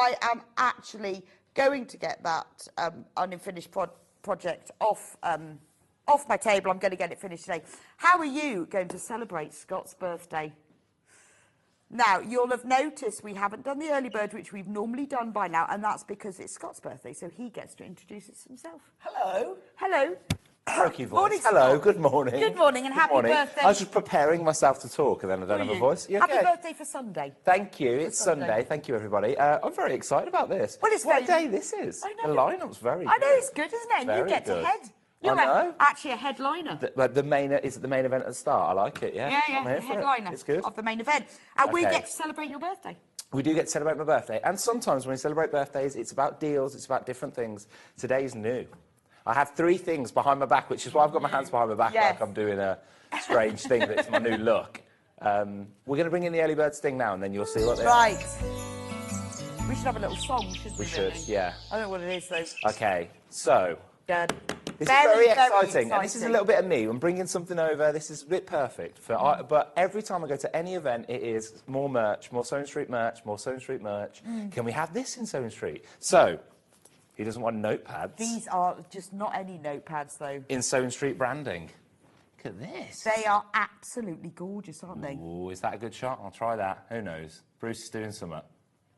I am actually going to get that unfinished project off my table. I'm going to get it finished today. How are you going to celebrate Scott's birthday? Now, you'll have noticed we haven't done the early bird, which we've normally done by now, and that's because it's Scott's birthday, so he gets to introduce us himself. Hello. Hello. Croaky voice. Morning, Hello, Scott. good morning. Good morning and happy birthday. I was just preparing myself to talk and then I don't have a voice. You okay? Happy birthday for Sunday. Thank you. It's Sunday. Thank you, everybody. I'm very excited about this. Well, it's what very... day this is. I know. The lineup's very good. I know, it's good, isn't it? And very you get good. to head. You're actually a headliner. The main, is it the main event at the start? I like it, yeah. Yeah, the headliner it's good. of the main event. And we get to celebrate your birthday. We do get to celebrate my birthday. And sometimes when we celebrate birthdays, it's about deals, it's about different things. Today's new. I have 3 things behind my back, which is why I've got my hands behind my back like I'm doing a strange thing that's my new look. We're going to bring in the early bird sting now, and then you'll see what they are. Right. We should have a little song, shouldn't we? We should, yeah. I don't know what it is, though. OK, so... Good. This is very exciting. And this is a little bit of me. I'm bringing something over. This is a bit perfect. But every time I go to any event, it is more merch, more Sewing Street merch, more Sewing Street merch. Can we have this in Sewing Street? So, he doesn't want notepads. These are just not any notepads, though. In Sewing Street branding. Look at this. They are absolutely gorgeous, aren't they? Ooh, is that a good shot? I'll try that. Who knows? Bruce is doing something.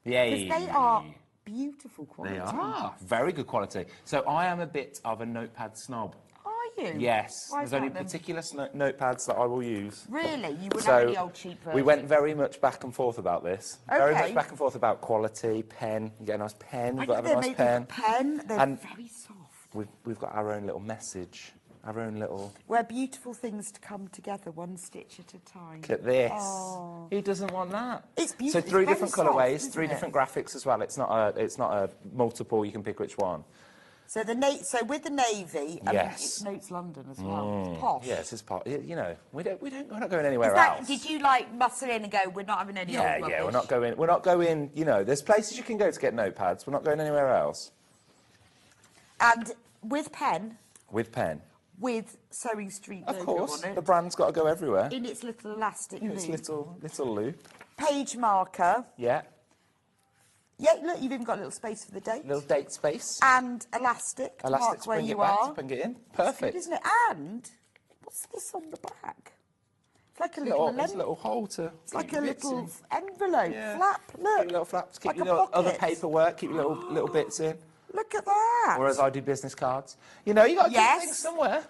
Yay. Because they are beautiful quality. They are. Very good quality. So I am a bit of a notepad snob. Are you? Yes. Why is There's only that, then? particular notepads that I will use. Really? You wouldn't have any old cheap version? We went very much back and forth about this. Okay. Very much back and forth about quality, pen. You get a nice pen. You've got to have a nice pen. They're very soft. We've got our own little message. Our own little... Where beautiful things to come together, one stitch at a time. Look at this. Oh. Who doesn't want that? It's beautiful. So 3 different colourways, 3 it? different graphics as well. It's not a multiple. You can pick which one. So with the navy, it's Notes London as well. It's posh. Yes, it's posh. You know, we're not going anywhere else. Did you like muscle in and go? We're not having any old rubbish? Yeah. We're not going. You know, there's places you can go to get notepads. We're not going anywhere else. And with pen. With pen. With Sewing Street logo on it. Of course, the brand's got to go everywhere. In its little elastic loop. Its little loop. Page marker. Yeah. Yeah, look, you've even got a little space for the date. Little date space. And elastic to mark where you are. To bring it in. Perfect. Good, isn't it? And what's this on the back? It's like a little hole to. It's like a little envelope flap. Look. Keep your little flaps. Keep like your little other paperwork. Keep your little bits in. Look at that. Or as I do business cards. You know, you got to keep things somewhere.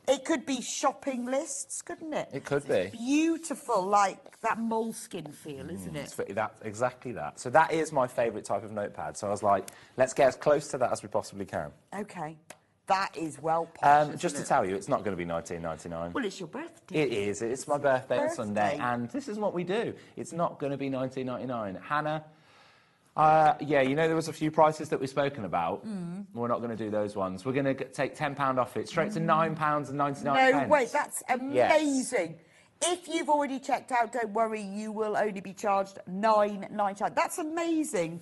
It could be shopping lists, couldn't it? It could be. Beautiful, like that moleskin feel, isn't it? Exactly that. So that is my favourite type of notepad. So I was like, let's get as close to that as we possibly can. OK. That is well posh, just to tell you, it's not going to be 19.99. Well, it's your birthday. It is. It's my birthday on Sunday. And this is what we do. It's not going to be 19.99. Hannah... yeah, you know there was a few prices that we've spoken about. We're not going to do those ones. We're going to take £10 off it, straight to £9.99. No, wait, that's amazing. Yes. If you've already checked out, don't worry, you will only be charged £9.99. That's amazing.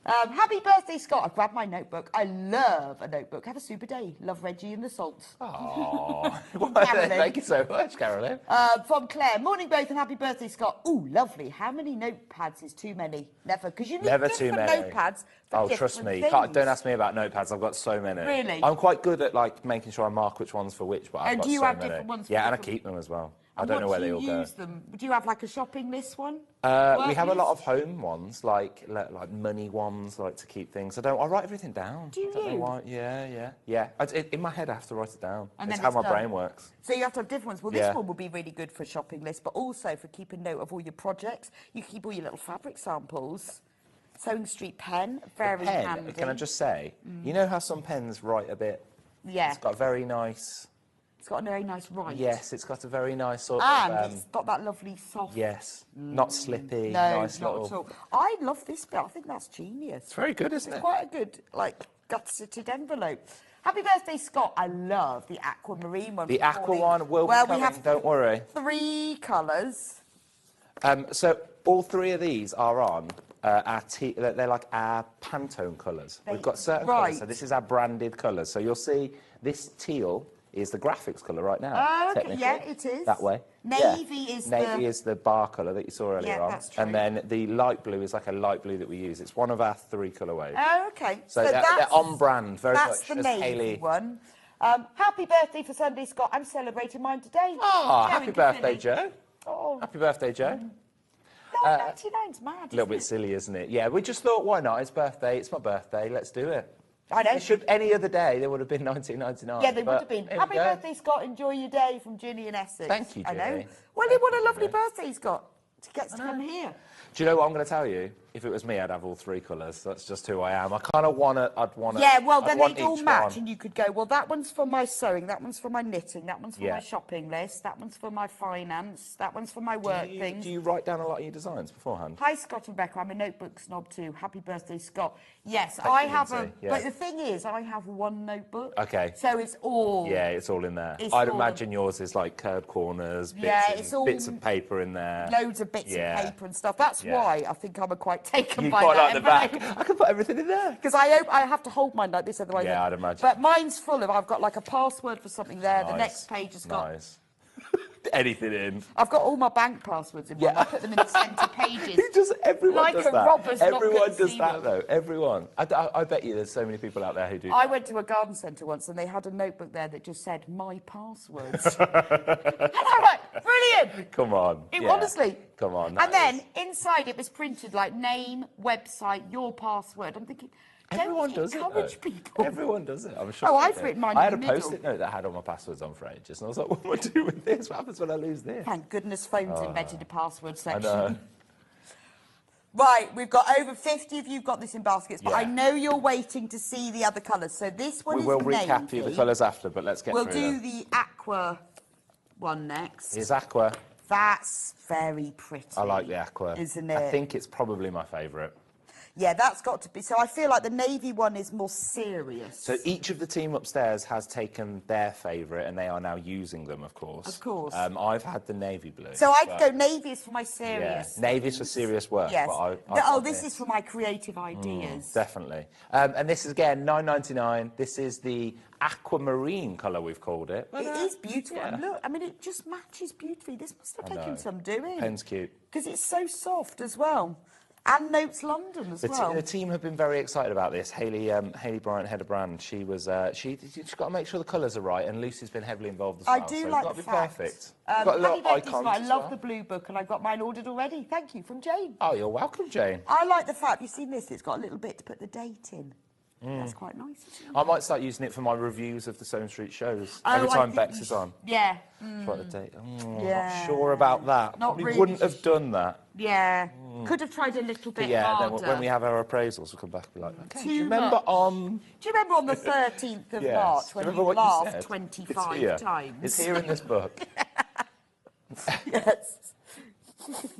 Happy birthday, Scott. I grabbed my notebook. I love a notebook. Have a super day. Love Reggie and the Salts. Oh, thank you so much, Carolyn. From Claire. Morning, both, and happy birthday, Scott. Ooh, lovely. How many notepads is too many? Never, because you need different notepads for trust me. things. Don't ask me about notepads. I've got so many. Really? I'm quite good at like making sure I mark which one's for which, but I've got so many. And do you have different ones? Yeah, and I keep them as well. I don't know where they all go. Use them? Do you have like a shopping list one? We have a lot of home ones, like money ones, like to keep things. I write everything down. Do you? I don't know why. Yeah. In my head, I have to write it down. And it's how my brain works. So you have to have different ones. Well, this one will be really good for a shopping list, but also for keeping note of all your projects. You can keep all your little fabric samples. Sewing Street pen, very handy. Can I just say, you know how some pens write a bit? Yeah. It's got a very nice... It's got a very nice write. Yes, it's got a very nice sort of... And it's got that lovely soft... Yes, not slippy, no, nice not little... at all. I love this bit. I think that's genius. It's very good, isn't it? It's quite a good, like, gut-sitted envelope. Happy birthday, Scott. I love the aquamarine one. The aqua one will be coming, don't worry. 3 colours. So all 3 of these are on they're like our Pantone colours. We've got certain colours, so this is our branded colours. So you'll see this teal is the graphics colour right now. Oh, okay. technically. Yeah, it is. That way. Navy is Navy is the bar colour that you saw earlier on. that's true. And then the light blue is like a light blue that we use. It's one of our 3 colourways. Oh, okay. So they're on brand very that's much the as navy Hayley. one. Happy birthday for Sunday, Scott. I'm celebrating mine today. Oh, happy birthday, Joe. Oh. Happy birthday, Joe. $9.99's mad. A little bit silly, isn't it? Yeah, we just thought, why not? It's birthday. It's my birthday. Let's do it. I know. Any other day, there would have been 19.99. Yeah, they would have been. Happy birthday, Scott. Enjoy your day from Ginny in Essex. Thank you, I know. Ginny. Well, what a lovely birthday he's got to get to come here. Do you know what I'm going to tell you? If it was me, I'd have all 3 colours. That's just who I am. I kind of want to. Yeah, well, then they'd all match, and you could go, well, that one's for my sewing, that one's for my knitting, that one's for my shopping list, that one's for my finance, that one's for my work things. Do you write down a lot of your designs beforehand? Hi, Scott and Becca. I'm a notebook snob too. Happy birthday, Scott. Yes, I have but the thing is, I have one notebook. Okay. So it's all... Yeah, it's all in there. I'd imagine yours is like curved corners, bits of paper in there. Loads of bits of paper and stuff. That's why I think I'm quite taken by quite that. like the back. I can put everything in there. Because I have to hold mine like this, otherwise... Yeah, I'd imagine. But mine's full of... I've got like a password for something there. Nice. The next page has got... Nice. Anything in. I've got all my bank passwords in mine. I put them in the centre pages. Everyone like does a that. robber's Everyone not does that, though. Everyone. I bet you there's so many people out there who do. I went to a garden centre once and they had a notebook there that just said, my passwords. And I'm like, brilliant. Come on. Honestly. Come on. And then inside it was printed like name, website, your password. I'm thinking... Everyone does it, encourage people. Everyone does it, I'm sure. Oh, I've written mine I had in a the middle. post-it note that had all my passwords on for ages, and I was like, what am I doing with this? What happens when I lose this? Thank goodness phones invented a password section. I know. Right, we've got over 50 of you got this in baskets, but I know you're waiting to see the other colours. So this one We is will navy. recap you the colours after, but let's get We'll through do the aqua one next. Here's aqua. That's very pretty. I like the aqua. Isn't it? I think it's probably my favourite. Yeah, that's got to be. So I feel like the navy one is more serious. So each of the team upstairs has taken their favourite, and they are now using them, of course. Of course. I've had the navy blue. So I'd go navy is for my serious. Yeah, navy's for serious work. Yes. But this is for my creative ideas. Definitely. And this is, again, $9.99. This is the aquamarine colour, we've called it. It is beautiful. And look, I mean, it just matches beautifully. This must have taken some doing. Pen's cute. Because it's so soft as well. And Notes London as well. The team have been very excited about this. Hayley Bryant, head of brand, she's got to make sure the colours are right, and Lucy's been heavily involved as well. I do so like got the to be fact. perfect. Got a little icons. I love the blue book, and I've got mine ordered already. Thank you, from Jane. Oh, you're welcome, Jane. I like the fact, you've seen this, it's got a little bit to put the date in. That's quite nice, isn't it? I might start using it for my reviews of the Stone Street shows. Every time Bex is on. Yeah. Write the date. Not sure about that. Not Probably really. wouldn't have done that. Yeah. Could have tried a little bit harder. Then when we have our appraisals, we'll come back and be like, okay, do you Do remember you remember on the 13th of March when remember you what laughed said? 25 times? It's here in this book. Yes.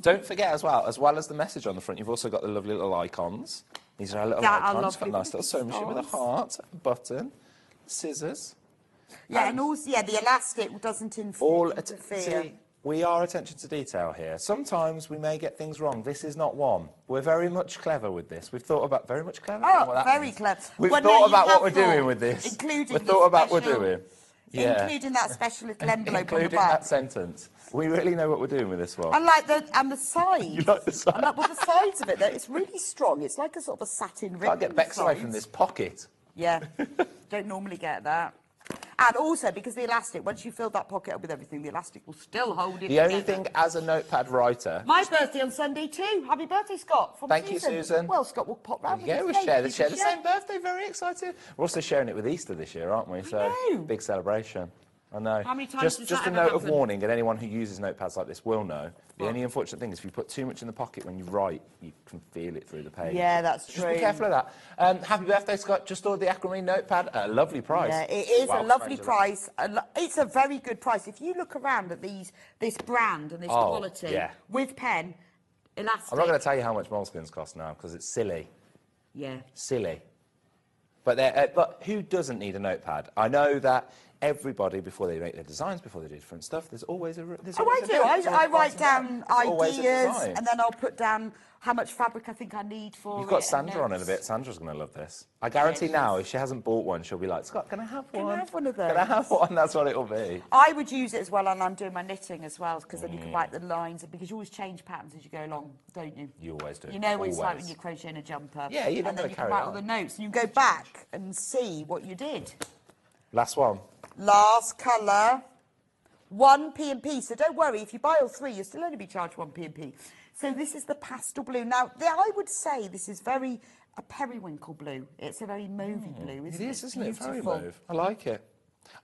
Don't forget as well as the message on the front, you've also got the lovely little icons. These are our little icons. Got a nice little sewing machine with a heart, a button, scissors. Yeah, and also, the elastic doesn't interfere. See, we are attention to detail here. Sometimes we may get things wrong. This is not one. We're very much clever with this. We've thought about very much clever. Oh, very clever. We've thought about what we're doing with this. Including We've thought about what we're doing. Yeah. Including that special little envelope on the Including back. that sentence. We really know what we're doing with this one. And like the side. You like the side? Well, the sides of it, it's really strong. It's like a sort of a satin ring. Can't get Bex away from this pocket. Yeah, don't normally get that. And also, because the elastic, once you fill that pocket up with everything, the elastic will still hold it The only thing, as a notepad writer... My birthday on Sunday too. Happy birthday, Scott. From Thank you, Susan. Well, Scott will pop round. Yeah, we share the same birthday. Very excited. We're also sharing it with Easter this year, aren't we? So, big celebration. I know. How many times does just that a note ever of happen? warning, and anyone who uses notepads like this will know. The only unfortunate thing is if you put too much in the pocket when you write, you can feel it through the page. Yeah, that's true. Just be careful of that. Happy birthday, Scott. Just ordered the aquamarine notepad at a lovely price. Yeah, it is a lovely price. It's a very good price. If you look around at this brand and this quality with pen, elastic. I'm not going to tell you how much Moleskines cost now because it's silly. Yeah. Silly. But who doesn't need a notepad? I know that everybody, before they make their designs, before they do different stuff, there's always a... There's Oh, always I a do. note, I write down always a ideas, design. and then I'll put down how much fabric I think I need for You've it. got and Sandra on in a notes. bit. Sandra's going to love this. I guarantee she now, is. if she hasn't bought one, she'll be like, Scott, can I have one? Can I have one of those? Can I have one? That's what it'll be. I would use it as well, and I'm doing my knitting as well, because then you can write the lines, because you always change patterns as you go along, don't you? You always do. You know what it's like Always. when you're crocheting a jumper. Yeah, you don't and then gotta you can carry write on. all the notes, and you can go back and see what you did. Last one. Last colour, 1 P&P. So don't worry, if you buy all 3, you'll still only be charged 1 P&P. So this is the pastel blue. Now, I would say this is very a periwinkle blue. It's a very mauvey blue, isn't it? It is, isn't it? Very Beautiful. mauve. I like it.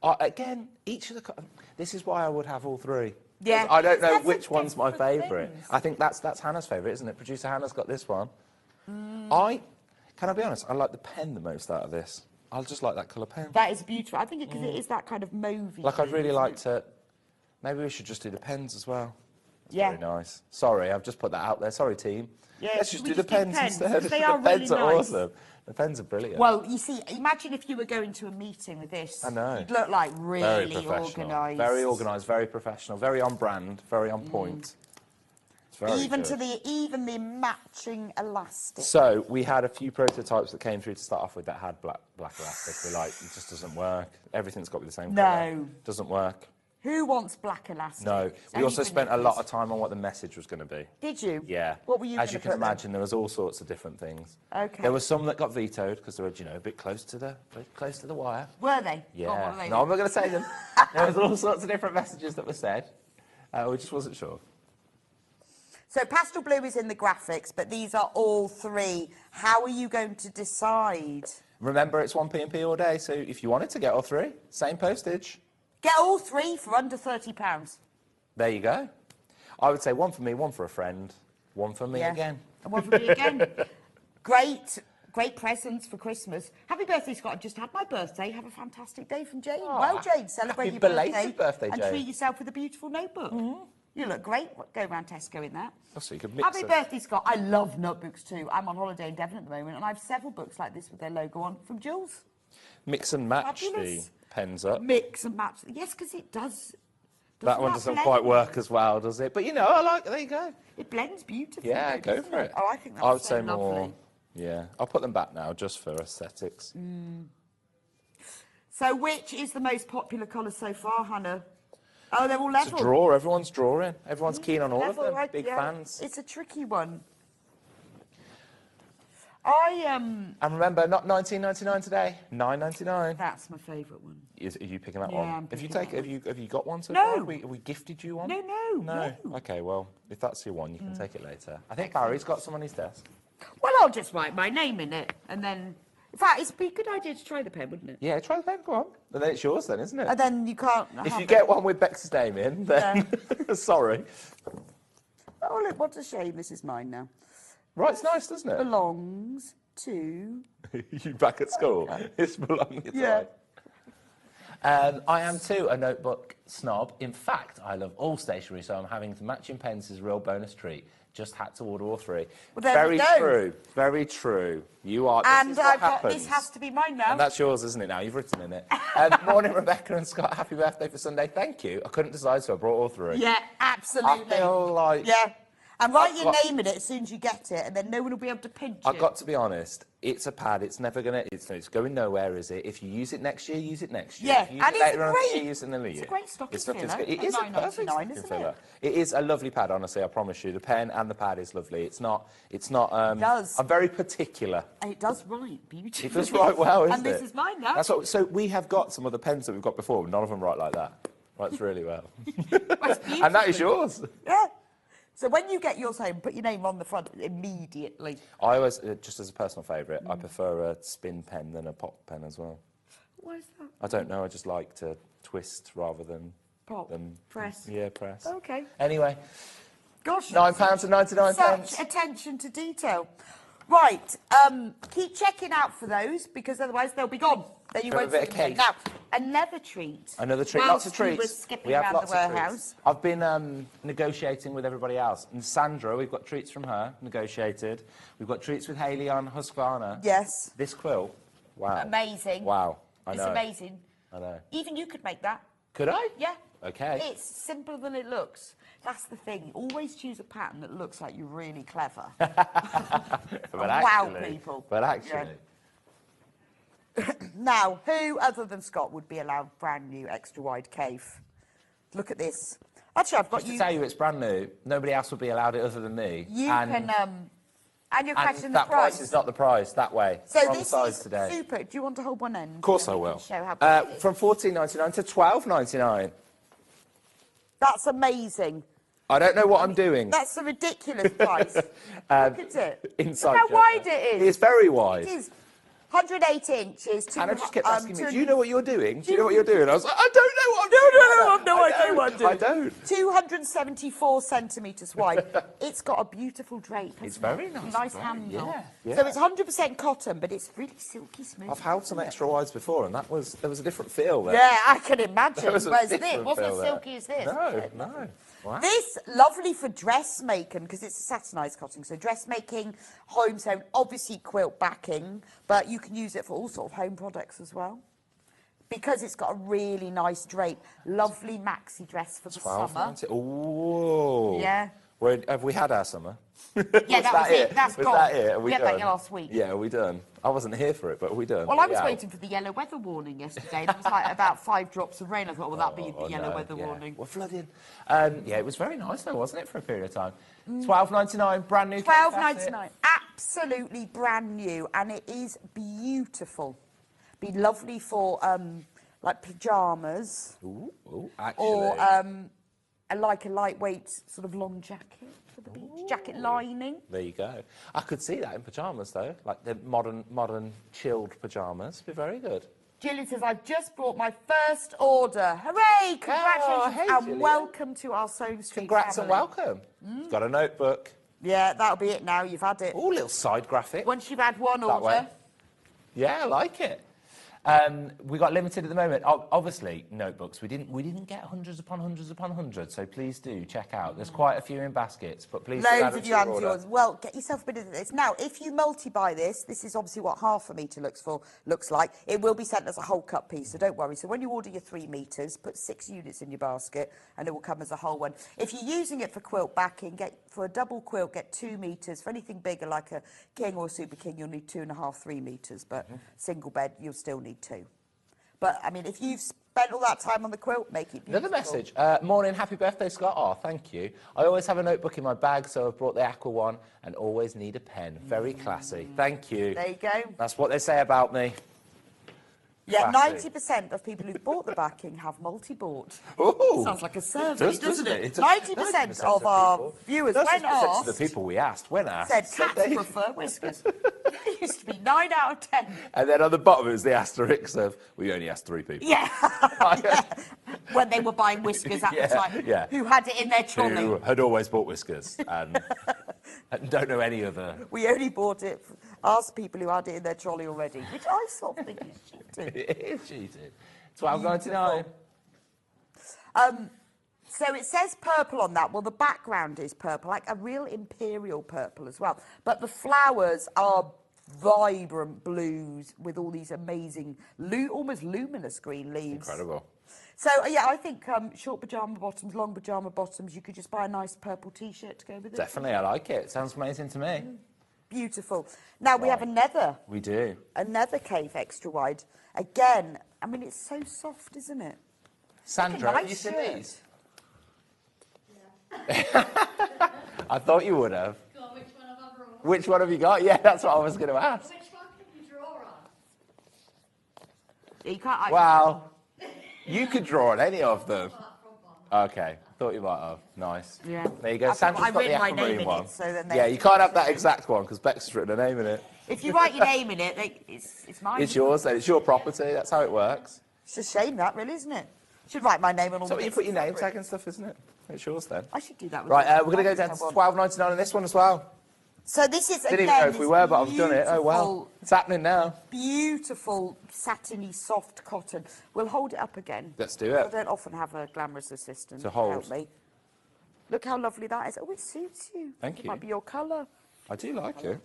Again, each of the... This is why I would have all 3. Yeah. I don't know That's which a one's my different favourite. things. I think that's Hannah's favourite, isn't it? Producer Hannah's got this one. Can I be honest? I like the pen the most out of this. I just like that colour pen. That is beautiful. I think because it is that kind of mauvey. Like, I'd blue, really isn't like it? to... Maybe we should just do the pens as well. That's Yeah. very nice. Sorry, I've just put that out there. Sorry, team. Yeah, Let's should just we do the just do pens pens? instead. They the are pens really are nice. awesome. The pens are brilliant. Well, you see, imagine if you were going to a meeting with this. I know. You'd look like Very really professional. organised. Very organised, very professional, very on brand, very on point. It's very Even good. even the matching elastic. So we had a few prototypes that came through to start off with that had black elastic. We're like, it just doesn't work. Everything's got to be the same colour. No. Doesn't work. Who wants black elastic? No. It's We only also for spent a knickers. lot of time on what the message was going to be. Did you? Yeah. What were you As you gonna can put then? imagine, there was all sorts of different things. Okay. There were some that got vetoed because they were, a bit close to the wire. Were they? Yeah. Go on, what were they? No, I'm not going to say them. There was all sorts of different messages that were said. We just wasn't sure. So pastel blue is in the graphics, but these are all 3. How are you going to decide? Remember, it's 1 P&P all day, so if you wanted to get all 3, same postage. Get all 3 for under £30. There you go. I would say 1 for me, 1 for a friend, 1 for me Yeah. again. And one for me again. Great presents for Christmas. Happy birthday, Scott. I've just had my birthday. Have a fantastic day from Jane. Oh, well, Jane, celebrate happy your belated birthday, and Jane. treat yourself with a beautiful notebook. You look great. Go around Tesco in that. Oh, so you could mix Happy it. birthday, Scott. I love notebooks too. I'm on holiday in Devon at the moment, and I have several books like this with their logo on from Jules. Mix and match Fabulous. the pens up. Mix and match. Yes, because it does. That one doesn't blend? quite work as well, does it? But, I like it. There you go. It blends beautifully. Yeah, though, go doesn't for it. Oh, I think that's I would so say more. lovely. Yeah, I'll put them back now just for aesthetics. So, which is the most popular colour so far, Hannah? Oh, they're all level. It's a draw. Everyone's drawing. Everyone's keen on all Level, of them. right, Big yeah. fans. It's a tricky one. And remember, not 19.99 today. 9.99. That's my favourite one. Are you picking that Yeah, one? I'm Have you picking that have you got one so No. far? Have we gifted you one? No. Okay, well, if that's your one, you can take it later. I think Barry's got some on his desk. Well, I'll just write my name in it, and then. In fact, it'd be a good idea to try the pen, wouldn't it? Yeah, try the pen. Go on. And then it's yours, then, isn't it? And then you can't. If have you it. get one with Bex's name in, then sorry. Oh, look, what a shame. This is mine now. Right, it's nice, doesn't it? Belongs to. You back at school? It's belonging. Yeah. I am too a notebook snob. In fact, I love all stationery, so I'm having the matching pens is a real bonus treat. Just had to order all 3. Well, there very we go. true. Very true. You are. And this is what I've got. happens. This has to be mine now. And that's yours, isn't it? Now you've written in it. Morning, Rebecca and Scott. Happy birthday for Sunday. Thank you. I couldn't decide, so I brought all 3. Yeah, absolutely. I feel like. Yeah. And write I've your got- name in it as soon as you get it, and then no one will be able to pinch it. I've got to be honest. It's a pad. It's never gonna. It's going nowhere, is it? If you use it next year, use it next year. Yeah, If you use and it it's later on in the great. year, use it another year. It's a great stocking It's nothing- filler It at is a perfect £9.99, stocking isn't filler. it? It is a lovely pad. Honestly, I promise you, the pen and the pad is lovely. It's not. It does. I'm very particular. And it does write beautifully. It does write well, isn't And it? this is mine now. That's what. So we have got some of the pens that we've got before. None of them write like that. Writes really well. Writes And that is beautifully. yours. Yeah. So when you get yours home, put your name on the front immediately. I always, just as a personal favourite, I prefer a spin pen than a pop pen as well. Why is that? I don't know. I just like to twist rather than Pop. than Press. Yeah, press. Okay. Anyway, Gosh. £9.99. Such attention to detail. Right. Keep checking out for those, because otherwise they'll be gone. Then you Have a won't bit see of them again. cake. Now, another treat. Another treat. Whilst Lots of we were treats. skipping We have around lots the of treats. warehouse. I've been negotiating with everybody else. And Sandra, we've got treats from her, negotiated. We've got treats with Hayley on Husqvarna. Yes. This quilt, wow. Amazing. Wow, I know. It's amazing. I know. Even you could make that. Could I? Yeah. Okay. It's simpler than it looks. That's the thing. Always choose a pattern that looks like you're really clever. Wow people. But actually. Yeah. Now, who other than Scott would be allowed brand new extra wide cave? Look at this. Actually, I've got Just you. to tell you it's brand new, nobody else would be allowed it other than me. You can, and you're questioning the that price is not the price, that way. So We're on the this size is today. super. Do you want to hold one end? Of course I will. Show how big it is. From $14.99 to $12.99. That's amazing. I don't know what I'm doing. That's a ridiculous price. Look at it. Inside Look how joke wide there. it is. It's very wide. It is. 108 inches. Hannah just kept asking me, do you know what you're doing? Do you know what you're doing? I was like, I don't know what I'm doing. No idea what I'm doing. I don't. 274 centimetres wide. It's got a beautiful drape. It's very nice. Nice handle. Yeah. So it's 100% cotton, but it's really silky smooth. I've held some extra wides before, and there was a different feel there. Yeah, I can imagine. There was a Whereas this different wasn't as feel silky there. as this. No. Wow. This, lovely for dressmaking, because it's a satinised cotton, so dressmaking, home sewn, obviously quilt backing, but you can use it for all sort of home products as well. Because it's got a really nice drape. Lovely maxi dress for the summer. $12.90. Ooh. Yeah. Have we had our summer? Yeah, that was it. That's was gone. that it? Are we We had done? that last week. Yeah, are we done? I wasn't here for it, but are we done? Well, I was Yeah. waiting for the yellow weather warning yesterday. There was like about 5 drops of rain. I thought, well, that'd be the yellow weather warning. We're flooding. Yeah, it was very nice though, wasn't it, for a period of time? $12.99, brand new. $12.99, absolutely brand new, and it is beautiful. Be lovely for like pyjamas, Ooh, actually. or like a lightweight sort of long jacket for the beach, jacket lining. There you go. I could see that in pyjamas though, like the modern chilled pyjamas. Be very good. Gillian says, I've just brought my first order. Hooray! Congratulations hey, and Gillian. welcome to our Sewn Street Congrats and family. welcome. You've got a notebook. Yeah, that'll be it now. You've had it. Ooh, little side graphic. Once you've had one That order. way. Yeah, I like it. We got limited at the moment. Obviously, notebooks. We didn't get hundreds upon hundreds. So please do check out. There's quite a few in baskets, but please do add Loads them of to you your add order. yours. Well, get yourself a bit of this. Now, if you multi-buy this is obviously what half a metre looks like. It will be sent as a whole cut piece, so don't worry. So when you order your 3 metres, put 6 units in your basket, and it will come as a whole one. If you're using it for quilt backing, for a double quilt, get 2 metres. For anything bigger, like a king or a super king, you'll need 2.5, 3 metres. But single bed, you'll still need 2. But, I mean, if you've spent all that time on the quilt, make it beautiful. Another message. Morning, happy birthday, Scott. Oh, thank you. I always have a notebook in my bag, so I've brought the aqua one and always need a pen. Very classy. Thank you. There you go. That's what they say about me. Yeah, Classy. 90% of people who've bought the backing have multi-bought. Ooh. Sounds like a survey, doesn't it? 90% 90% of our viewers, when 90% asked, of the people we asked, when asked, said said cats they- prefer whiskers. It used to be 9 out of 10. And then on the bottom is the asterisk of, we only asked 3 people. Yeah. Yeah. When they were buying whiskers at the time. yeah. Who had it in their trolley. Who had always bought whiskers and don't know any other. We only bought it, asked people who had it in their trolley already, which I sort of think is cheating. It is cheating. $12.99. So it says purple on that. Well, the background is purple, like a real imperial purple as well. But the flowers are vibrant blues with all these amazing, almost luminous green leaves. Incredible. So, yeah, I think short pyjama bottoms, long pyjama bottoms, you could just buy a nice purple T-shirt to go with it. Definitely, I like it. Sounds amazing to me. Beautiful. Now, we have another We do. cave extra wide. Again, I mean, it's so soft, isn't it? Sandra, nice have you seen shirt. these? I thought you would have. Go on, which one have I brought? Which one have you got? Yeah, that's what I was going to ask. Which one can you draw on? You can't. Wow. You could draw on any of them. Okay, thought you might have. Nice. Yeah. There you go. I've Sandra's got the written my name aquamarine in one. it, so then they- Yeah, you can't have that exact one because Bex has written a name in it. If you write your name in it, it's mine. It's yours then. It's your property. That's how it works. It's a shame that, really, isn't it? Should write my name on all So the you bits put your of name fabric. tag and stuff, isn't it? It's yours then. I should do that. With Right, all we're going to go the down to fabric I want. $12.99 on this one as well. So this is Didn't again even know if we this were, but I've done it. Oh well. beautiful- It's happening now. Beautiful, satiny, soft cotton. We'll hold it up again. Let's do I it. don't often have a glamorous assistant To to hold. help me. Look how lovely that is. Oh, it suits you. Thank It you. might be your colour. I do like it.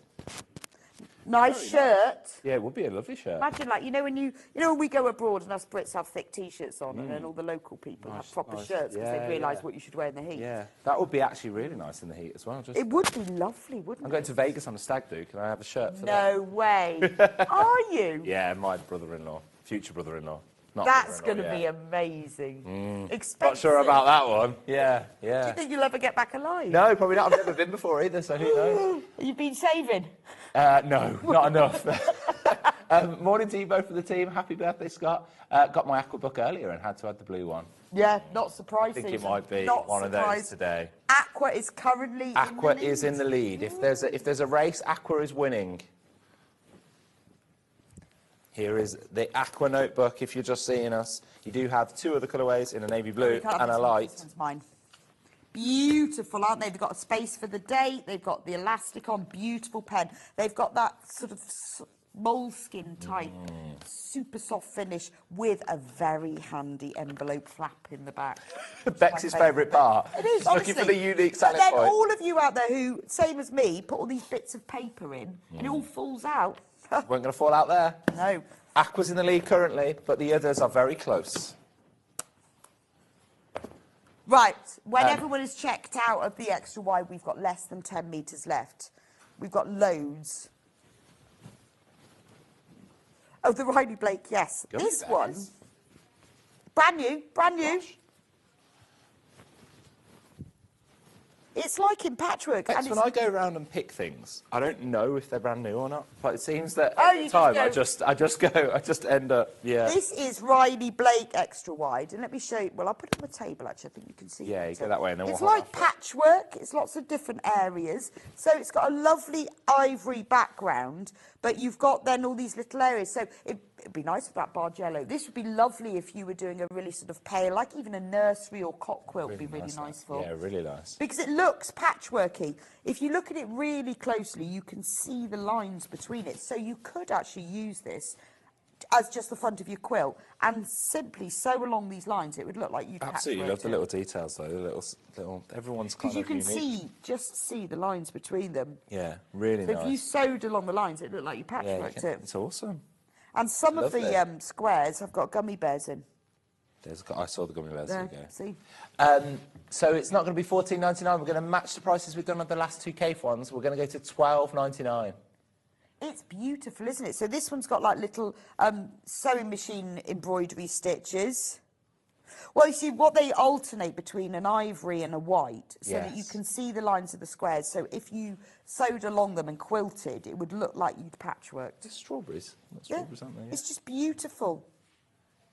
Nice shirt. Yeah, it would be a lovely shirt. Imagine, like, when we go abroad and us Brits have thick T-shirts on, and then all the local people have proper shirts because they realise what you should wear in the heat. Yeah, that would be actually really nice in the heat as well. It would be lovely, wouldn't I'm it? going to Vegas on a stag do. Can I have a shirt for that? No way. Are you? Yeah, my brother-in-law, future brother-in-law. That's going to be amazing. Expensive. Not sure about that one. Yeah. Do you think you'll ever get back alive? No, probably not. I've never been before either, so who knows? You've been saving? No, not enough. Morning to you both for the team. Happy birthday, Scott. Got my Aqua book earlier and had to add the blue one. Yeah, not surprising. I think it might be one of those today. Aqua is currently Aqua in the lead. is in the lead. If there's a race, Aqua is winning. Here is the Aqua notebook. If you're just seeing us, you do have two other colourways in a navy blue and a light. This one's mine. Beautiful, aren't they? They've got a space for the date. They've got the elastic on. Beautiful pen. They've got that sort of moleskin type, super soft finish with a very handy envelope flap in the back. Bex's favourite part. It is, She's honestly. looking for the unique selling But then point. all of you out there who, same as me, put all these bits of paper in, and it all falls out. Weren't going to fall out there. No. Aqua's in the lead currently, but the others are very close. Right, when everyone is checked out of the extra wide, we've got less than 10 metres left. We've got loads. Oh, the Riley Blake, yes. Gummy This bears. one, brand new. Gosh. It's like in patchwork. Bex, And when I go around and pick things, I don't know if they're brand new or not. But it seems that Oh, every you time just I just end up, yeah. This is Riley Blake extra wide, and let me show you. Well, I'll put it on the table. Actually, I think you can see. Yeah, you better. go that way and then it's we'll hold like that patchwork. It's lots of different areas. So it's got a lovely ivory background, but you've got then all these little areas. So it'd be nice with that barge yellow. This would be lovely if you were doing a really sort of pale, like even a nursery or cot quilt would be really nice for. Yeah, really nice. Because it looks patchworky. If you look at it really closely, you can see the lines between it. So you could actually use this as just the front of your quilt and simply sew along these lines. It would look like you'd Absolutely love the little details though. The little everyone's kind because you of can unique. just see the lines between them. Yeah, really So nice. if you sewed along the lines, it looked like you yeah, patchworked it. it's awesome. And some of Lovely. the squares have got gummy bears in. I saw the gummy bears. There, There you see? go. So it's not going to be $14.99. We're going to match the prices we've done on the last two Cave ones. We're going to go to $12.99. It's beautiful, isn't it? So this one's got like little sewing machine embroidery stitches. Well, you see, what they alternate between an ivory and a white, so that you Yes. can see the lines of the squares. So if you sewed along them and quilted, it would look like you'd patchworked. They're strawberries. Not Yeah, strawberries, aren't they? Yeah. it's just beautiful.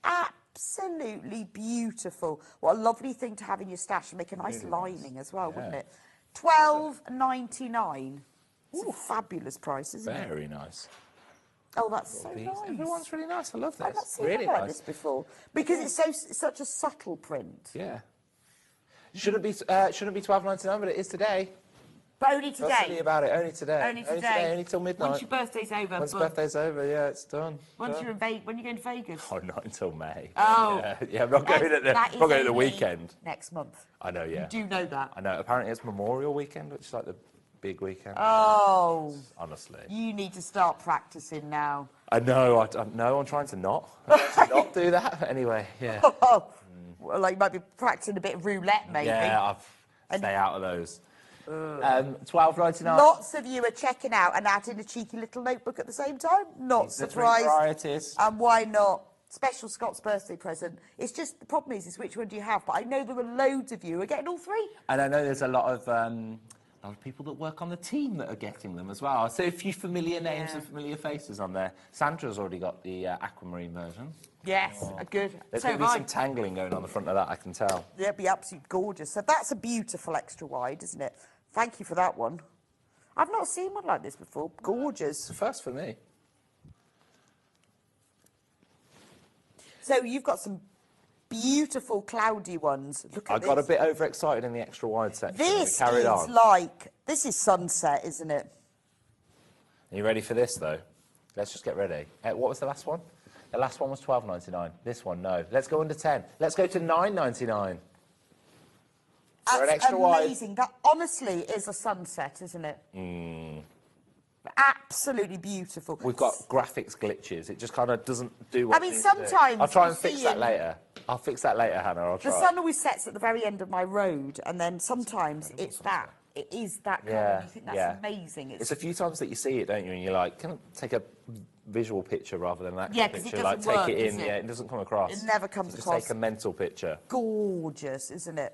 Absolutely beautiful. What a lovely thing to have in your stash and make a nice lining as well, wouldn't Yeah. it? $12.99. It's a fabulous price, isn't it? Very nice. Oh, that's so These- nice. Everyone's really nice. I love this. I've not seen really one like nice. this before because it's such a subtle print. Yeah. Shouldn't be $12.99, but it is today. But only Don't tell me today. about it. Only today. Only today. Only till midnight. Once your birthday's over. Once but birthday's over, yeah, it's done. Once Done. you're in Vegas, when you going to Vegas? Oh, not until May. Oh. Yeah, I'm not going at the, That I'm not going at is the only weekend. next month. I know, yeah. Do you know that? I know. Apparently, it's Memorial Weekend, which is like the big weekend. Oh, Honestly. you need to start practicing now. I know. I'm trying to not. I'm trying to not do that. But anyway, yeah. Oh, well, like you might be practicing a bit of roulette, maybe. Yeah, stay out of those. $12.99. Lots of you are checking out and adding a cheeky little notebook at the same time. Not The three surprised. varieties. And why not? Special Scott's birthday present. It's just, the problem is which one do you have? But I know there are loads of you who are getting all three. And I know there's a lot of people that work on the team that are getting them as well. So a few familiar names and familiar faces on there. Sandra's already got the aquamarine version. Yes, good. There's So going to be have some I. tangling going on the front of that, I can tell. They'll be absolutely gorgeous. So that's a beautiful extra wide, isn't it? Thank you for that one. I've not seen one like this before. Gorgeous. It's the first for me. So you've got some beautiful cloudy ones. Look at I this. got a bit overexcited in the extra wide section. This We carried is on. like, this is sunset, isn't it? Are you ready for this, though? Let's just get ready. What was the last one? The last one was $12.99. This one, no. Let's go under 10. Let's go to $9.99. For an That's extra wide. amazing. That honestly is a sunset, isn't it? Absolutely beautiful. We've got graphics glitches. It just kind of doesn't do what I mean, it needs to do. sometimes I'll try and you fix see that in- later. I'll fix that later, Hannah. I'll The try. sun always sets at the very end of my road, and then sometimes it's that. It is that colour. Yeah, And you think that's yeah. amazing. It's a few times that you see it, don't you? And you're like, can I take a visual picture rather than an actual Yeah, 'cause it picture? doesn't Like, take work, it in. does it? Yeah, it doesn't come across. It never comes so just across. take a mental picture. Gorgeous, isn't it?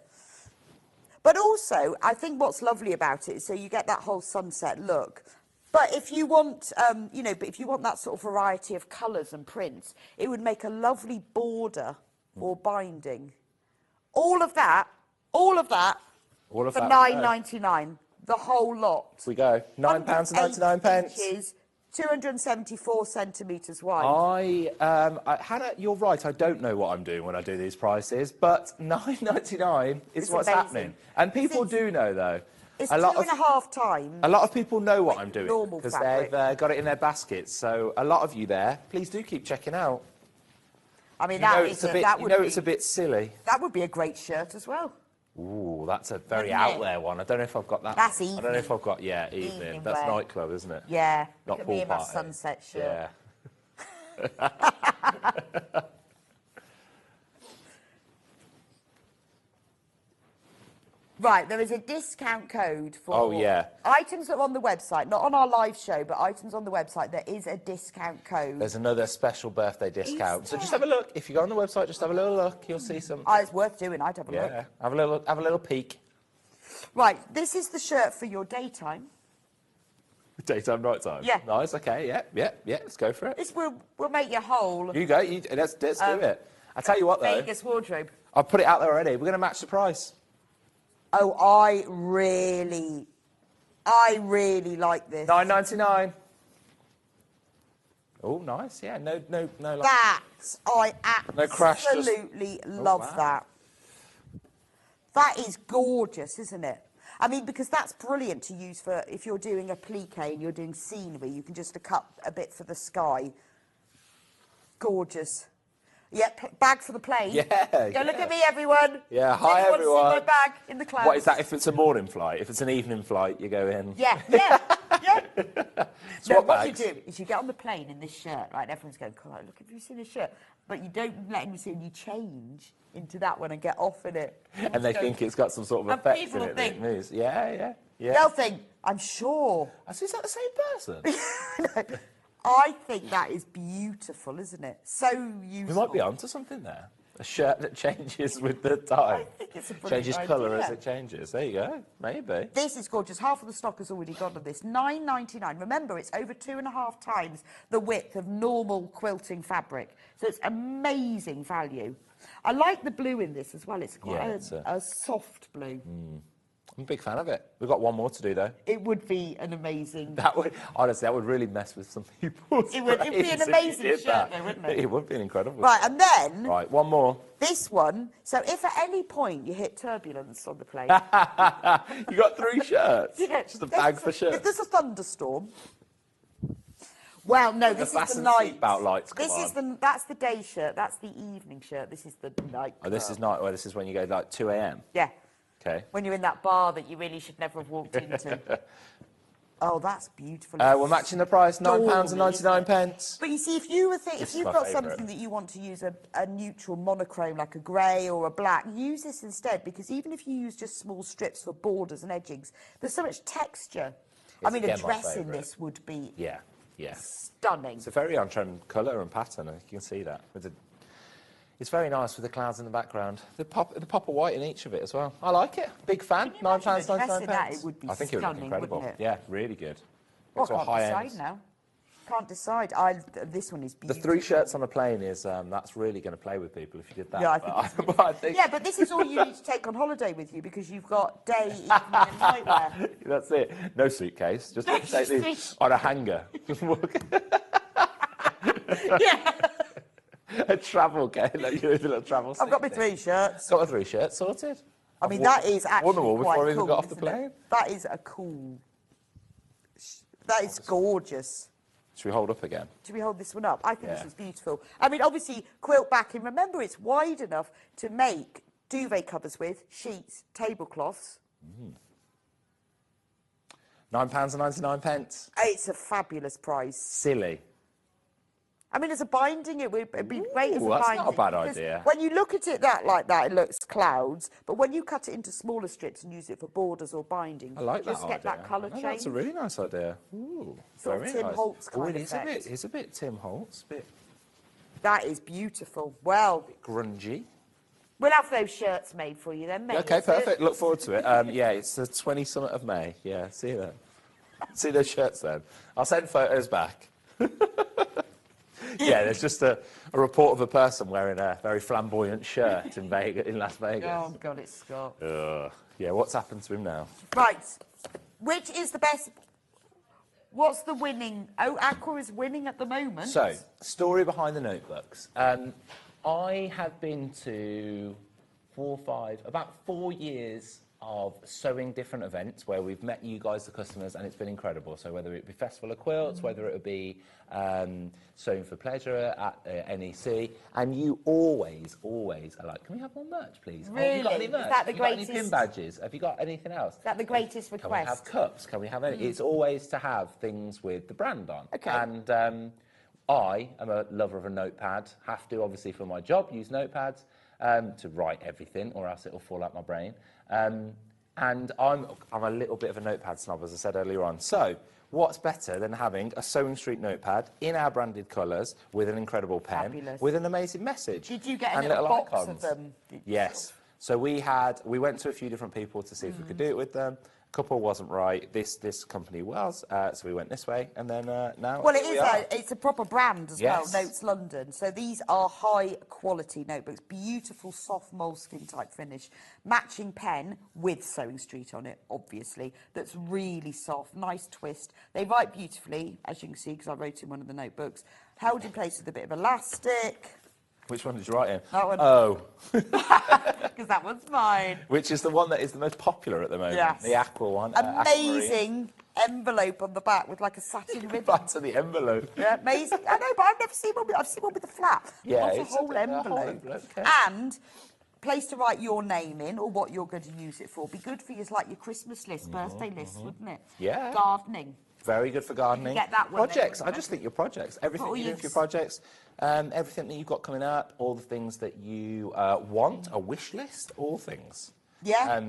But also, I think what's lovely about it is so you get that whole sunset look. But if you want, but if you want that sort of variety of colours and prints, it would make a lovely border or binding. All of that All of for that. £9.99. The whole lot. We go. £9.99. Inches, 274 centimetres wide. Hannah, you're right. I don't know what I'm doing when I do these prices, but £9.99 is It's what's amazing. happening. And people do know, though. It's a lot 2.5 times. A lot of people know what I'm doing normal because fabric. they've got it in their baskets. So a lot of you there, please do keep checking out. I mean, It's a bit silly. That would be a great shirt as well. Ooh, that's a very Wouldn't out it? there one. I don't know if I've got that. That's I don't know evening. if I've got, evening. Evening That's wear. nightclub, isn't it? Yeah. Not Look at pool me in my party. sunset shirt. Yeah. Right, there is a discount code for Oh, yeah. items that are on the website, not on our live show, but items on the website. There is a discount code. There's another special birthday discount. So just have a look. If you go on the website, just have a little look. You'll see some. Oh, it's worth doing. I'd have a look. Yeah. Have a little peek. Right, this is the shirt for your daytime. Daytime, nighttime. Yeah. Nice. Okay. Yeah. Let's go for it. This will make you whole. You go. Let's do it. I tell you what, though. Vegas wardrobe. I'll put it out there already. We're going to match the price. Oh, I really like this. £9.99. Oh, nice. Yeah. No. Like, That, I No crash, just- absolutely love wow. that. That is gorgeous, isn't it? I mean, because that's brilliant to use for if you're doing a plique and you're doing scenery, you can just cut a bit for the sky. Gorgeous. Yeah, bag for the plane. Yeah, Go look at me, everyone. Yeah, hi, Anyone everyone. See my bag in the clouds. What is that? If it's a morning flight, if it's an evening flight, you go in. Yeah. No, Swap what bags. you do is you get on the plane in this shirt, right? And everyone's going, "God, look, have you seen this shirt?" But you don't let anyone see, and you change into that one and get off in it. And they think it's got some sort of And effect people in it. will That it moves. Yeah. They'll think, "I'm sure." Is that the same person? I think that is beautiful, isn't it? So useful. We might be onto something there. A shirt that changes with the time. I think it's a brilliant Changes colour as idea. it changes. There you go. Maybe. This is gorgeous. Half of the stock has already gone on this. £9.99. Remember, it's over 2.5 times the width of normal quilting fabric. So it's amazing value. I like the blue in this as well. It's quite a soft blue. I'm a big fan of it. We've got one more to do, though. It would be an amazing... That would really mess with some people's It would be brains an if you amazing did shirt, that. though, wouldn't it? It would be incredible. Right, and then... Right, one more. This one, so if at any point you hit turbulence on the plane... You got 3 shirts? Yeah, Just a bag for If shirts. there's a thunderstorm... Well, no, this is the fasten night. seatbelt lights, come That's the day shirt. That's the evening shirt. This is the night. Oh, this is night. Well, this is when you go like 2 a.m. Yeah. Okay. When you're in that bar that you really should never have walked into. Oh, that's beautiful. We're matching the price, £9.99. But you see, if you were if This is you've my got favourite. something that you want to use a neutral monochrome like a grey or a black, use this instead, because even if you use just small strips for borders and edgings, there's so much texture. I It's mean, a again my dress in favourite. this would be Yeah. stunning. It's a very on-trend colour and pattern. You can see that. It's very nice with the clouds in the background. The pop of white in each of it as well. I like it. Big fan. Can you imagine a dress £9.99. in that? It would be I think it would look stunning, incredible. wouldn't it? Yeah, really good. Well, It's all I can't high-end. decide now. Can't decide. This one is The beautiful. 3 shirts on a plane is that's really going to play with people if you did that. Yeah, I think it's but I think Yeah, but this is all you need to take on holiday with you because you've got day, evening and nightwear. that's it. No suitcase. Just take these on a hanger. Just walk. Yeah. A travel case. Like you little travel. I've got my suitcase. 3 shirts. Got my 3 shirts sorted. I mean, that is actually worn them all before quite I even cool, got off the isn't it? plane. That is a cool... That is gorgeous. Should we hold up again? Should we hold this one up? I think Yeah. this is beautiful. I mean, obviously, quilt backing. Remember, it's wide enough to make duvet covers with, sheets, tablecloths. £9.99. It's a fabulous price. Silly. I mean, as a binding, it'd be great as a Ooh, that's binding. not a bad because idea. When you look at it like that, it looks clouds. But when you cut it into smaller strips and use it for borders or binding, I like you just that get idea. that colour No, change. that's a really nice idea. Ooh, Sort of very Tim nice. Holtz Oh, kind it of is a bit. effect. It's a bit Tim Holtz, a bit That is beautiful. Well, grungy. we'll have those shirts made for you then, mate. Okay, perfect. Look forward to it. Yeah, it's the 20th of May. Yeah, see you then. See those shirts then. I'll send photos back. Yeah, there's just a report of a person wearing a very flamboyant shirt in Las Vegas. Oh, God, it's Scott. Yeah, what's happened to him now? Right. Which is the best? What's the winning? Oh, Aqua is winning at the moment. So, story behind the notebooks. I have been to about 4 years of sewing different events where we've met you guys, the customers, and it's been incredible. So whether it be Festival of Quilts, whether it would be Sewing for Pleasure at NEC, and you always are like, can we have more merch, please? Oh, have you got any Really? merch? Is that the Have you got any greatest- pin badges? Have you got anything else? Is that the greatest Can we request? have cups? Can we have any? It's always to have things with the brand on. Okay. And I am a lover of a notepad. Have to, obviously, for my job, use notepads to write everything, or else it'll fall out my brain. And I'm a little bit of a notepad snob, as I said earlier on. So what's better than having a Sewing Street notepad in our branded colours with an incredible pen, Fabulous. with an amazing message? Did you get a and little box icons. of them? Yes. So we went to a few different people to see if we could do it with them. A couple wasn't right. This company was, so we went this way, and then now. Well, here we are. it's a proper brand as Yes. well, Notes London. So these are high quality notebooks, beautiful soft moleskin type finish, matching pen with Sewing Street on it, obviously. That's really soft, nice twist. They write beautifully, as you can see, because I wrote in one of the notebooks. Held in place with a bit of elastic. Which one did you write in? That one. Oh. Because that one's mine. Which is the one that is the most popular at the moment. Yes. The Aqua one. Aquamarine. Amazing envelope on the back with like a satin ribbon. Back to the envelope. Yeah, amazing. I know, but I've never seen one. I've seen one with a flap. Yeah, Not a it's whole a whole envelope. envelope, okay. And place to write your name in or what you're going to use it for. Be good for your like your Christmas list, birthday list, wouldn't it? Yeah. Gardening. Very good for gardening. Get that one projects. then. I just think your projects. Everything all you do your- for your projects, everything that you've got coming up, all the things that you want, a wish list, all things. Yeah.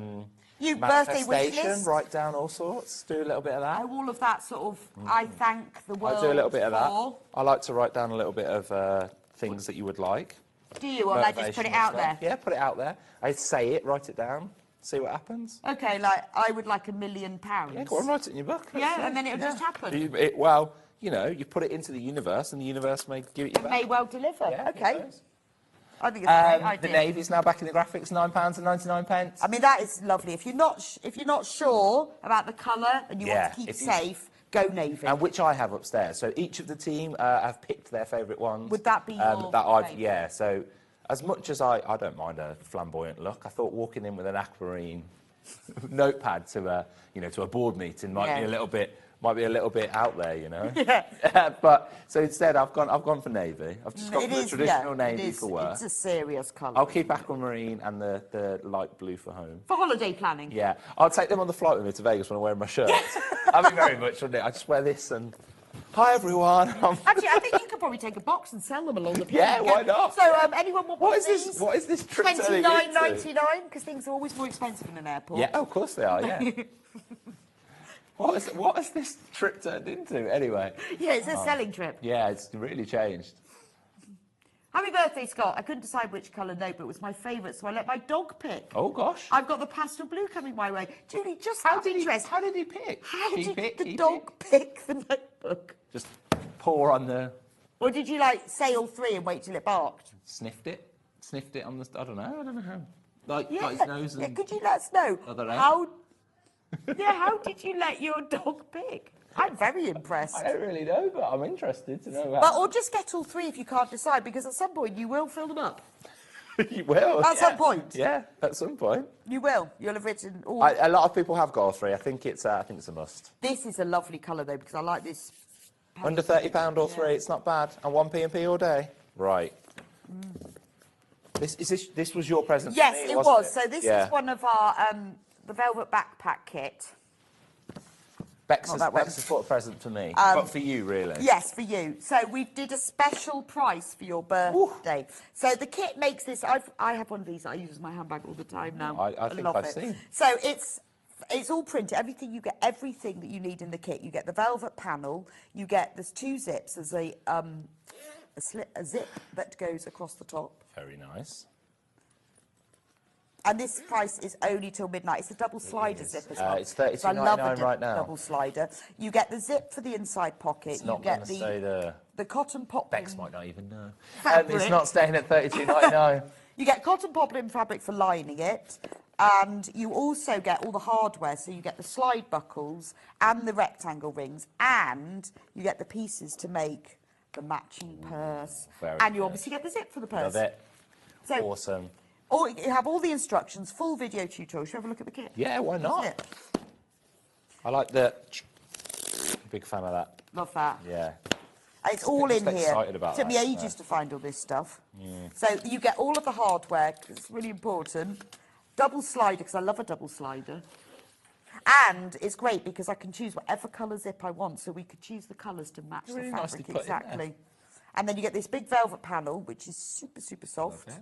You birthday wish Manifestation, list. write down all sorts. Do a little bit of that. All of that sort of. I thank the world. I do a little bit of that. for. I like to write down a little bit of things that you would like. Do you, or I just put it Motivational out stuff. there? Yeah, put it out there. I say it, write it down, see what happens. Okay, like I would like £1 million. Yeah, go on, write it in your book. Yeah, and then it'll just happen. Well, you put it into the universe, and the universe may give it you back. May well deliver. Yeah, Okay. it does. I think it's a great The idea. Navy's now back in the graphics, £9.99. I mean, that is lovely. If you're not sure about the colour and you want Yeah, to keep if you- safe, go navy. And which I have upstairs. So each of the team have picked their favourite ones. Would that be your favourite? Yeah, so as much as I don't mind a flamboyant look, I thought walking in with an aquamarine notepad to a board meeting might be a little bit out there, Yeah. But so instead I've gone for navy. I've just gone It for the is, traditional yeah, navy for work. It's a serious colour. I'll keep aquamarine and the light blue for home. For holiday planning. Yeah, I'll take them on the flight with me to Vegas when I'm wearing my shirt. That'd be very much, wouldn't it? I just wear this and hi everyone. Actually, I think you could probably take a box and sell them along the plane. Yeah, why not? So, anyone want What is these? this? What is this trip turning into? $29.99 because things are always more expensive in an airport. Yeah, of course they are. Yeah. What has this trip turned into anyway? Yeah, it's a selling trip. Yeah, it's really changed. Happy birthday, Scott. I couldn't decide which colour notebook was my favourite, so I let my dog pick. Oh gosh. I've got the pastel blue coming my way. Julie, just out of interest, How did he pick? how He did pick, the he dog pick the notebook? Just pour on the. Or did you, like, say all three and wait till it barked? Sniffed it on the. I don't know how. Like Yeah, his nose yeah, and. could you let us know I don't know. how... yeah, how did you let your dog pick? I'm very impressed. I don't really know, but I'm interested to know. But, or just get all three if you can't decide, because at some point you will fill them up. You will. At some point. Yeah, at some point. You will. You'll have written all... A lot of people have got all three. I think it's a must. This is a lovely colour, though, because I like this... Under £30 or three, it's not bad. And 1p&p all day. Right. This was your present. Yes, for me, it wasn't was. So this is one of our the velvet backpack kit. Bex Not has, that one. Bex has bought a present for me, but for you, really. Yes, for you. So we did a special price for your birthday. So the kit makes this. I have one of these that I use as my handbag all the time now. I think love I've it. seen. So it's all printed. Everything you get, everything that you need in the kit. You get the velvet panel. You get there's 2 zips. There's a zip that goes across the top. Very nice. And this price is only till midnight. It's a double slider zip as well. It's So I love a $32.99 right now. double slider. You get the zip for the inside pocket. It's not you get going to stay there. the cotton poplin. Bex might not even know. Fabric. It's not staying at $32.99. You get cotton poplin fabric for lining it. And you also get all the hardware. So you get the slide buckles and the rectangle rings. And you get the pieces to make the matching purse. And you obviously get the zip for the purse. Love it. So, Awesome. Or you have all the instructions, full video tutorial. Should we have a look at the kit? Yeah, why not? That's it. I like the... Big fan of that. Love that. Yeah. And it's all in Just here. excited about Took me that, ages to find all this stuff. So you get all of the hardware, 'cause it's really important. Double slider, because I love a double slider. And it's great because I can choose whatever colour zip I want, so we could choose the colours to match Really the nicely fabric put in there. exactly. And then you get this big velvet panel, which is super, super soft. Okay.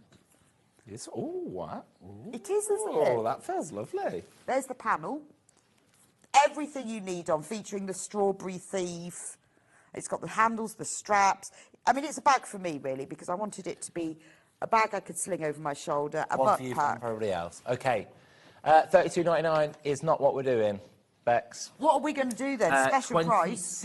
It's, oh, wow. Ooh. It is, isn't Oh, it? that feels lovely. There's the panel. Everything you need on, featuring the strawberry thief. It's got the handles, the straps. I mean, it's a bag for me, really, because I wanted it to be a bag I could sling over my shoulder, a One for you from backpack. everybody else. Okay. $32.99 is not what we're doing, Bex. What are we going to do then? Special price?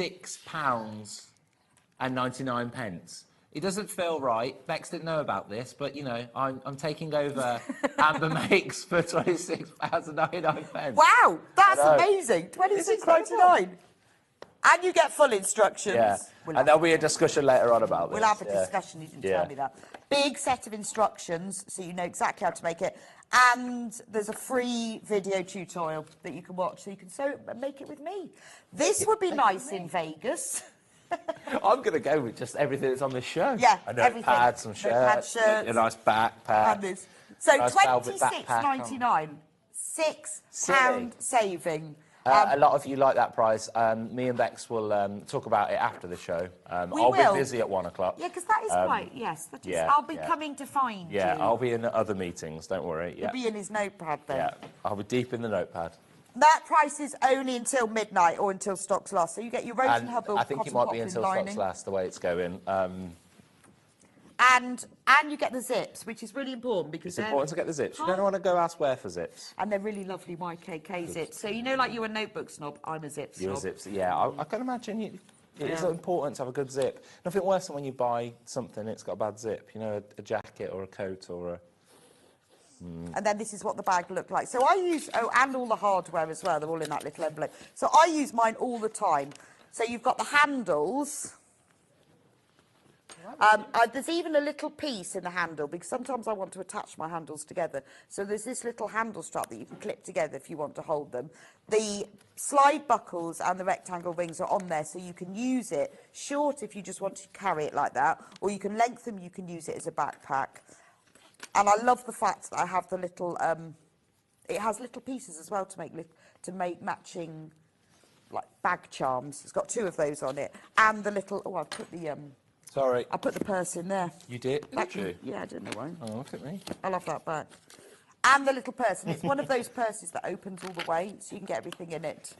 £26.99. It doesn't feel right. Bex didn't know about this, but, you know, I'm taking over Amber Makes for £26.99. Wow, that's I know. amazing. It's £26.99. And you get full instructions. Yeah, and there'll be a discussion later on about this. We'll have a yeah. discussion, you didn't Yeah. tell me that. Big set of instructions, so you know exactly how to make it. And there's a free video tutorial that you can watch, so you can make it with me. This would be nice in Vegas. I'm going to go with just everything that's on this show. Yeah, a everything. notepad, some shirts, a nice backpack. And this. So nice velvet backpack. £26.99, £6 Silly. saving. A lot of you like that price. Me and Bex will talk about it after the show. I'll will. be busy at 1 o'clock. Yeah, because that is quite, yes. That is, yeah, I'll be yeah. coming to find you. Yeah, I'll be in other meetings, don't worry. Yeah. You'll be in his notepad then. Yeah, I'll be deep in the notepad. That price is only until midnight or until stocks last. So you get your Rose and Hubble I think it cotton might be poplin until lining. stocks last, the way it's going. And you get the zips, which is really important because It's important to get the zips. You don't want to go elsewhere for zips. and they're really lovely YKK zips. So you know, like you're a notebook snob, I'm a zip snob. You're a zips. Yeah, I can imagine it is important to have a good zip. Nothing worse than when you buy something, it's got a bad zip. You know, a jacket or a coat or a... And then this is what the bag looked like. So I use, and all the hardware as well, they're all in that little envelope. So I use mine all the time. So you've got the handles. There's even a little piece in the handle because sometimes I want to attach my handles together. So there's this little handle strap that you can clip together if you want to hold them. The slide buckles and the rectangle rings are on there, so you can use it short if you just want to carry it like that, or you can lengthen, you can use it as a backpack. And I love the fact that I have the little, it has little pieces as well to make matching, like, bag charms. It's got 2 of those on it. And the little, I put the, Sorry. I put the purse in there. You did? Did you? Yeah, I don't know why. Oh, look at me. I love that bag. And the little purse. And it's one of those purses that opens all the way, so you can get everything in it.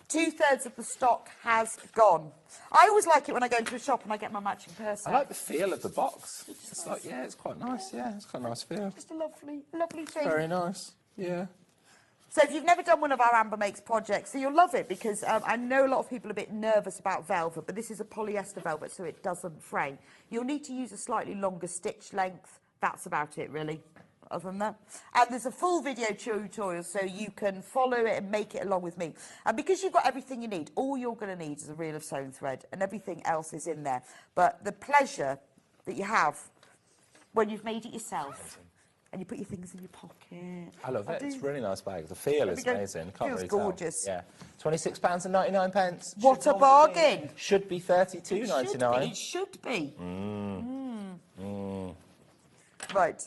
2/3 of the stock has gone. I always like it when I go into a shop and I get my matching purse I out. like the feel of the box. It's like, yeah, it's quite nice. Yeah, it's quite a nice feel. Just a lovely, lovely thing. Very nice. Yeah. So if you've never done one of our Amber Makes projects, so you'll love it because I know a lot of people are a bit nervous about velvet, but this is a polyester velvet, so it doesn't fray. You'll need to use a slightly longer stitch length. That's about it, really, other than that. And there's a full video tutorial, so you can follow it and make it along with me. And because you've got everything you need, all you're going to need is a reel of sewn thread, and everything else is in there. But the pleasure that you have when you've made it yourself, and you put your things in your pocket. I love it. It's a really nice bag. The feel is amazing. Can't Feels really tell. gorgeous. Yeah. £26.99. What a bargain. Should be $32.99. It should be. Right.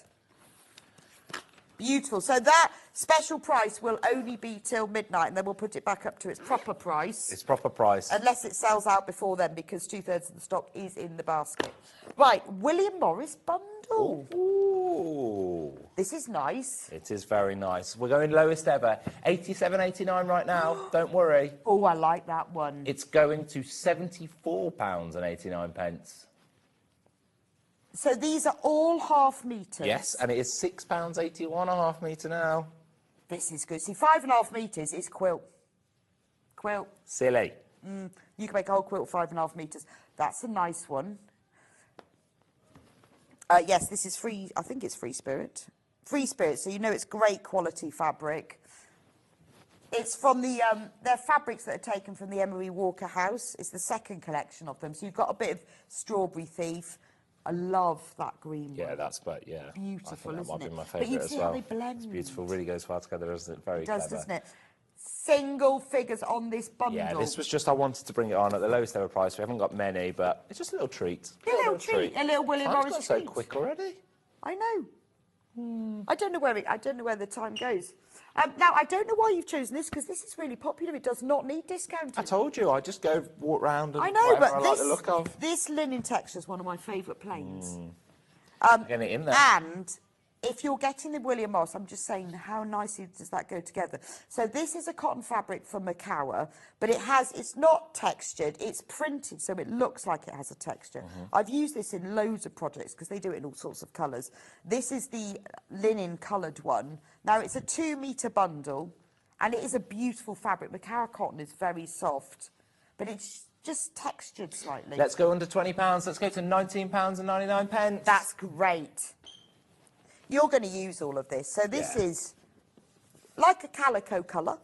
Beautiful. So that special price will only be till midnight, and then we'll put it back up to its proper price. It's proper price. Unless it sells out before then, because 2/3 of the stock is in the basket. Right, William Morris bundle. Ooh. This is nice. It is very nice. We're going lowest ever. 87.89 right now. Don't worry. Oh, I like that one. It's going to £74.89. So these are all half metres. Yes, and it is £6.81 a half metre now. This is good. See, 5.5 metres is quilt. Quilt. Silly. You can make a whole quilt 5.5 metres. That's a nice one. Yes, this is free. I think it's Free Spirit. Free Spirit, so you know it's great quality fabric. It's from the, they're fabrics that are taken from the Emery Walker house. It's the second collection of them. So you've got a bit of Strawberry Thief. I love that green Yeah, one. that's, but yeah. Beautiful, I think that isn't might it? be my But you favourite as see well. how they blend. It's beautiful, really goes well together, doesn't it? Very It does, clever. doesn't it? Single figures on this bundle. Yeah, this was just, I wanted to bring it on at the lowest ever price. We haven't got many, but it's just a little treat. A little treat, a little William Time's Morris gone so treat. quick already. I know. I don't know where the time goes. Now I don't know why you've chosen this, because this is really popular. It does not need discounting. I told you, I just go walk round and I know, whatever but I like the look of. this linen texture is one of my favourite plains. Getting it in there. And if you're getting the William Morris, I'm just saying, how nicely does that go together? So this is a cotton fabric from Macawa, but it's not textured, it's printed, so it looks like it has a texture. I've used this in loads of projects because they do it in all sorts of colours. This is the linen coloured one. Now, it's a 2 metre bundle, and it is a beautiful fabric. Macawa cotton is very soft, but it's just textured slightly. Let's go under £20. Let's go to £19.99. That's great. You're going to use all of this. So this Yeah. is like a calico colour,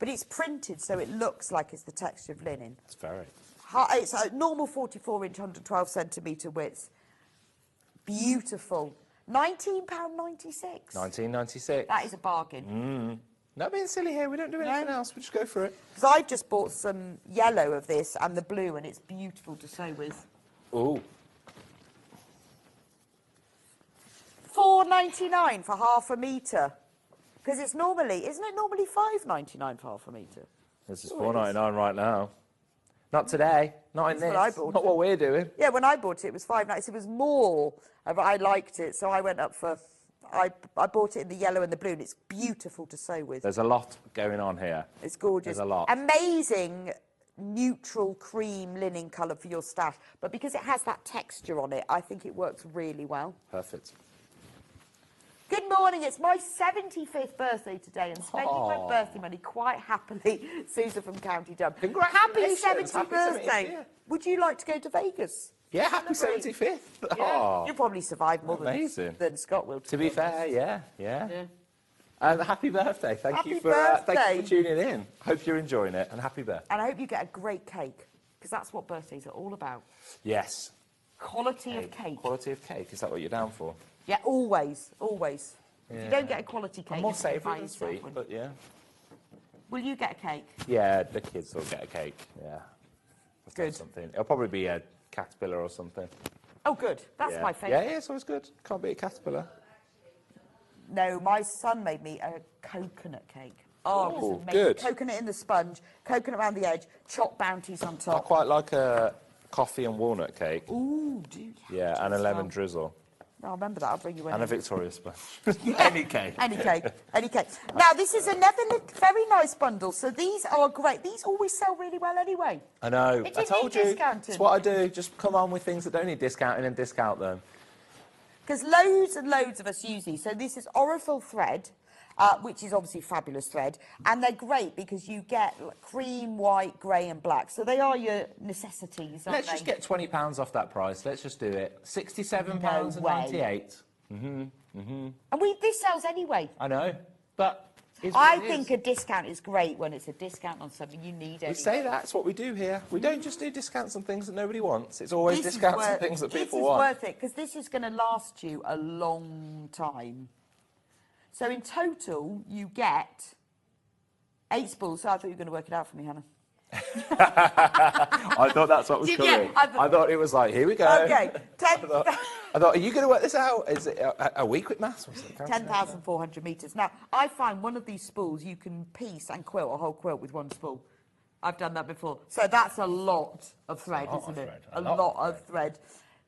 but it's printed so it looks like it's the texture of linen. It's very. It's a normal 44-inch, 112 centimetre width. Beautiful. £19.96. £19.96. That is a bargain. Not being silly here, we don't do anything else, we just go for it. Because I've just bought some yellow of this and the blue, and it's beautiful to sew with. Ooh. £4.99 for half a metre. Because it's normally, isn't it normally £5.99 for half a metre? This is £4.99 right now. Not today, not in That's this, what I bought. not what we're doing. Yeah, when I bought it, it was £5.99. It was more, but I liked it, so I went up for. I bought it in the yellow and the blue, and it's beautiful to sew with. There's a lot going on here. It's gorgeous. There's a lot. Amazing neutral cream linen colour for your stash, but because it has that texture on it, I think it works really well. Perfect. Good morning, it's my 75th birthday today, and spending my birthday money quite happily. Susan from County Durham. Happy Congratulations, 70th happy birthday. 75th. Would you like to go to Vegas? Yeah, happy Celebrate. 75th. Yeah. Oh, You'll probably survive more Amazing. than Scott will. to be fair, yeah. Yeah. And happy birthday. Thank Happy you for birthday. tuning in. Hope you're enjoying it, and happy birthday. And I hope you get a great cake, because that's what birthdays are all about. Yes. Quality of cake. Quality of cake, is that what you're down for? Yeah, always, always. If you Yeah. don't get a quality cake, I'm more you can buy savoury than yourself sweet, one. but yeah. Will you get a cake? Yeah, the kids will get a cake, yeah. Let's have Good. Something. It'll probably be a caterpillar or something. Oh, good. That's yeah. my favourite. Yeah, it's always good. Can't be a caterpillar. No, my son made me a coconut cake. Oh, it was Ooh, amazing. good. Coconut in the sponge, coconut around the edge, chopped bounties on I top. quite like a coffee and walnut cake. Ooh, do you? Yeah, and a lemon drizzle. I'll remember that. I'll bring you one. And a Victoria sponge. Any cake. Any cake, any cake. Now, this is another very nice bundle. So these are great. These always sell really well anyway. I know. It I didn't told need you. discounting. That's what I do. Just come on with things that don't need discounting and discount them. Because loads and loads of us use these. So this is Orifil thread, which is obviously fabulous thread. And they're great because you get cream, white, grey and black. So they are your necessities, aren't Let's they? just get £20 off that price. Let's just do it. £67.98. And this sells anyway. I know, but it's I what it think is. a discount is great when it's a discount on something you need. We anyway. say that's what we do here. We don't just do discounts on things that nobody wants. It's always This is discounts on worth- things that people This is want. worth it because this is going to last you a long time. So in total, you get 8 spools. So I thought you were going to work it out for me, Hannah. I thought that's what was Did you? coming. I I thought it was like, here we go. Okay, I thought, are you going to work this out? Is it a week with maths? 10,400 metres. Now, I find one of these spools you can piece and quilt a whole quilt with one spool. I've done that before. So that's a lot of thread, isn't it? A lot of thread.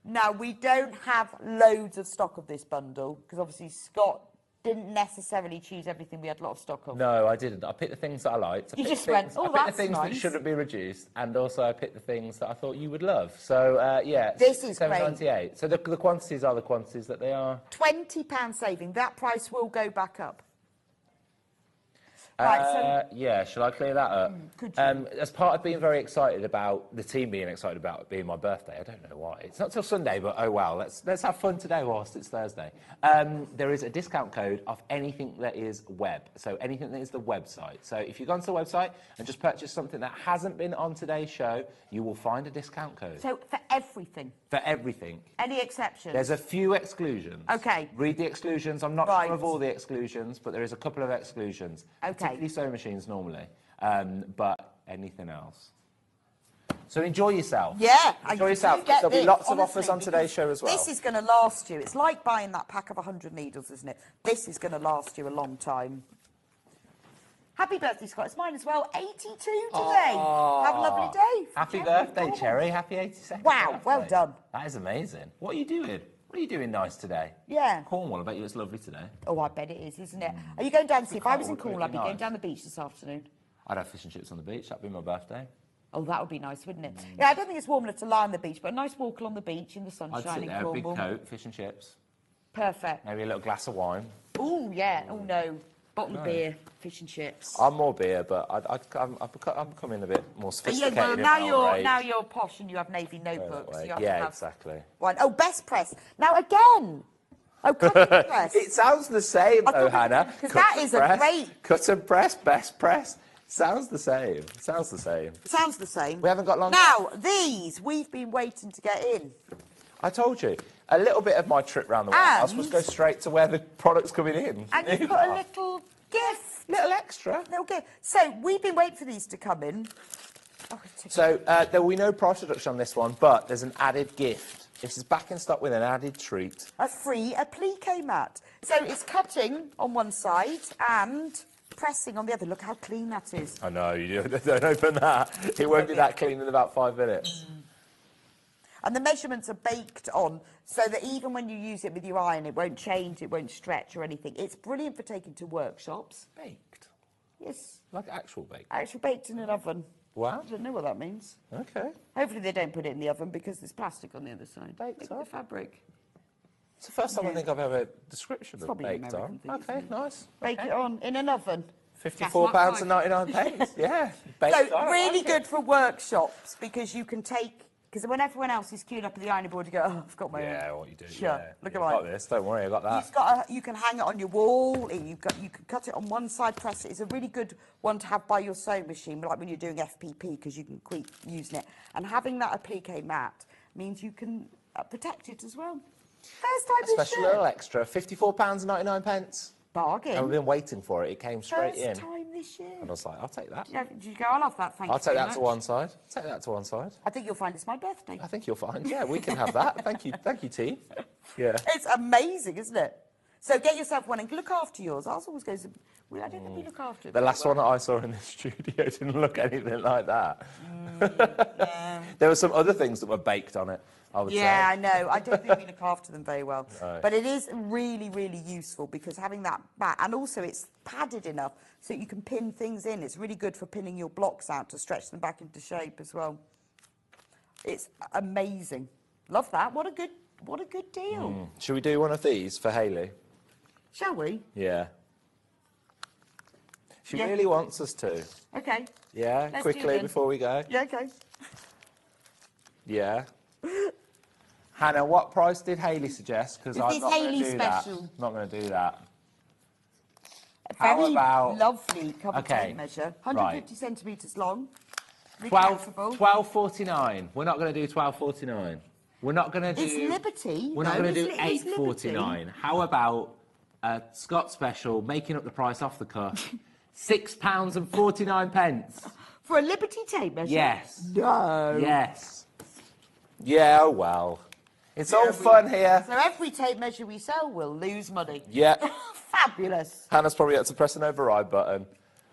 Now, we don't have loads of stock of this bundle, because obviously Scott didn't necessarily choose everything we had a lot of stock of. No, I didn't. I picked the things that I liked. You just went, oh, I picked that's the things nice. that shouldn't be reduced, and also I picked the things that I thought you would love. So, yeah, This is great. $7.98. So the quantities are the quantities that they are. £20 saving. That price will go back up. Right, yeah, shall I clear that up? Could you? As part of being very excited about the team being excited about it being my birthday, I don't know why. It's not till Sunday, but oh well, let's have fun today whilst it's Thursday. There is a discount code of anything that is web, so anything that is the website. So if you go onto the website and just purchase something that hasn't been on today's show, you will find a discount code. So for everything? For everything. Any exceptions? There's a few exclusions. Okay. Read the exclusions. I'm not Right. sure of all the exclusions, but there is a couple of exclusions. Okay. Particularly sewing machines normally, but anything else. So enjoy yourself. Yeah. Enjoy yourself. There'll be lots of offers on today's show as well. This is going to last you. It's like buying that pack of 100 needles, isn't it? This is going to last you a long time. Happy birthday, Scott. It's mine as well. 82 today. Have a lovely day. Happy birthday, Cherry. Happy 82nd Wow, birthday. well done. That is amazing. What are you doing? What are you doing nice today? Yeah. Cornwall, I bet you it's lovely today. Oh, I bet it is, isn't it? Are you going down to see? If I was in Cornwall, Cornwall, I'd be nice. going down the beach this afternoon. I'd have fish and chips on the beach. That'd be my birthday. Oh, that would be nice, wouldn't it? Yeah, I don't think it's warm enough to lie on the beach, but a nice walk along the beach in the I'd sunshine sit in there, big Cornwall. coat, fish and chips, Perfect. maybe a little glass of wine. Oh, yeah. Oh, no. Bottle of beer, fish and chips. I'm more beer, but I'm becoming a bit more Yeah, sophisticated. well, in my old age. now you're posh and you have navy notebooks. Way. You have Yeah, to have exactly. one. Oh, best press. Now again. Oh, cut and press. It sounds the same, though, Hannah. Because that is a great. Cut and press, best press. Sounds the same. Sounds the same. Sounds the same. We haven't got long. Now these we've been waiting to get in. I told you. A little bit of my trip round the warehouse was go straight to where the product's coming in. And you've got a little gift. Little extra. Little gift. So we've been waiting for these to come in. Oh, So there will be no price reduction on this one, but there's an added gift. This is back in stock with an added treat. a free applique mat. So it's cutting on one side and pressing on the other. Look how clean that is. I know, you don't open that. It won't be that clean in about 5 minutes. And the measurements are baked on, so that even when you use it with your iron, it won't change, it won't stretch or anything. It's brilliant for taking to workshops. Baked. Yes, Like actual baked. actually baked in an oven. Wow. I don't know what that means. Okay. Hopefully they don't put it in the oven because there's plastic on the other side. Baked Maybe the on. fabric. It's the first time I Yeah. think I've ever a description of probably an baked American on. thing, Okay, nice. Bake Okay. it on in an oven. £54.99. Yeah. Baked So on. I really like good it. for workshops because you can take, because when everyone else is queued up at the ironing board, you go, oh, I've got my Yeah, own. what you do. Sure, Yeah. look Yeah, at I've mine. got this. Don't worry, I got that. You've got you can hang it on your wall. You can cut it on one side, press it. It's a really good one to have by your sewing machine, like when you're doing FPP, because you can keep using it. And having that applique mat means you can protect it as well. First time A this special year. little extra, £54.99. Bargain. And we've been waiting for it. It came straight First in. time this year. And I was like, I'll take that. Did you go, I'll have that, thank I'll you take very that to much." one side. Take that to one side. I think you'll find it's my birthday. I think you'll find. Yeah, we can have that. Thank you, T. Yeah. It's amazing, isn't it? So get yourself one and look after yours. Ours always goes, I don't think we look after it. The very last well. one that I saw in the studio didn't look anything like that. There were some other things that were baked on it, I would Yeah, I say. know. I don't think we look after them very well. No. But it is really, really useful because having that back, and also it's padded enough so you can pin things in. It's really good for pinning your blocks out to stretch them back into shape as well. It's amazing. Love that. What a good deal. Should we do one of these for Hayley? Shall we? Yeah. She Yeah. really wants us to. Okay. Yeah, Let's do quickly then. before we go. Yeah, okay. Yeah. Hannah, what price did Hayley suggest? Because This I'm is not going to Hayley's do special. that. Not going to do that. A How very about- lovely cover Okay, tape measure. right. 150 centimetres long. 12.49. We're not going to do 12.49. We're not going to do. It's Liberty. We're not No, going to do it's Liberty. £8.49. How about a Scott special, making up the price off the cuff, £6.49. For a Liberty tape measure? Yes. No. Yes. Yeah, well. It's all fun here. So every tape measure we sell will lose money. Yeah. Fabulous. Hannah's probably had to press an override button.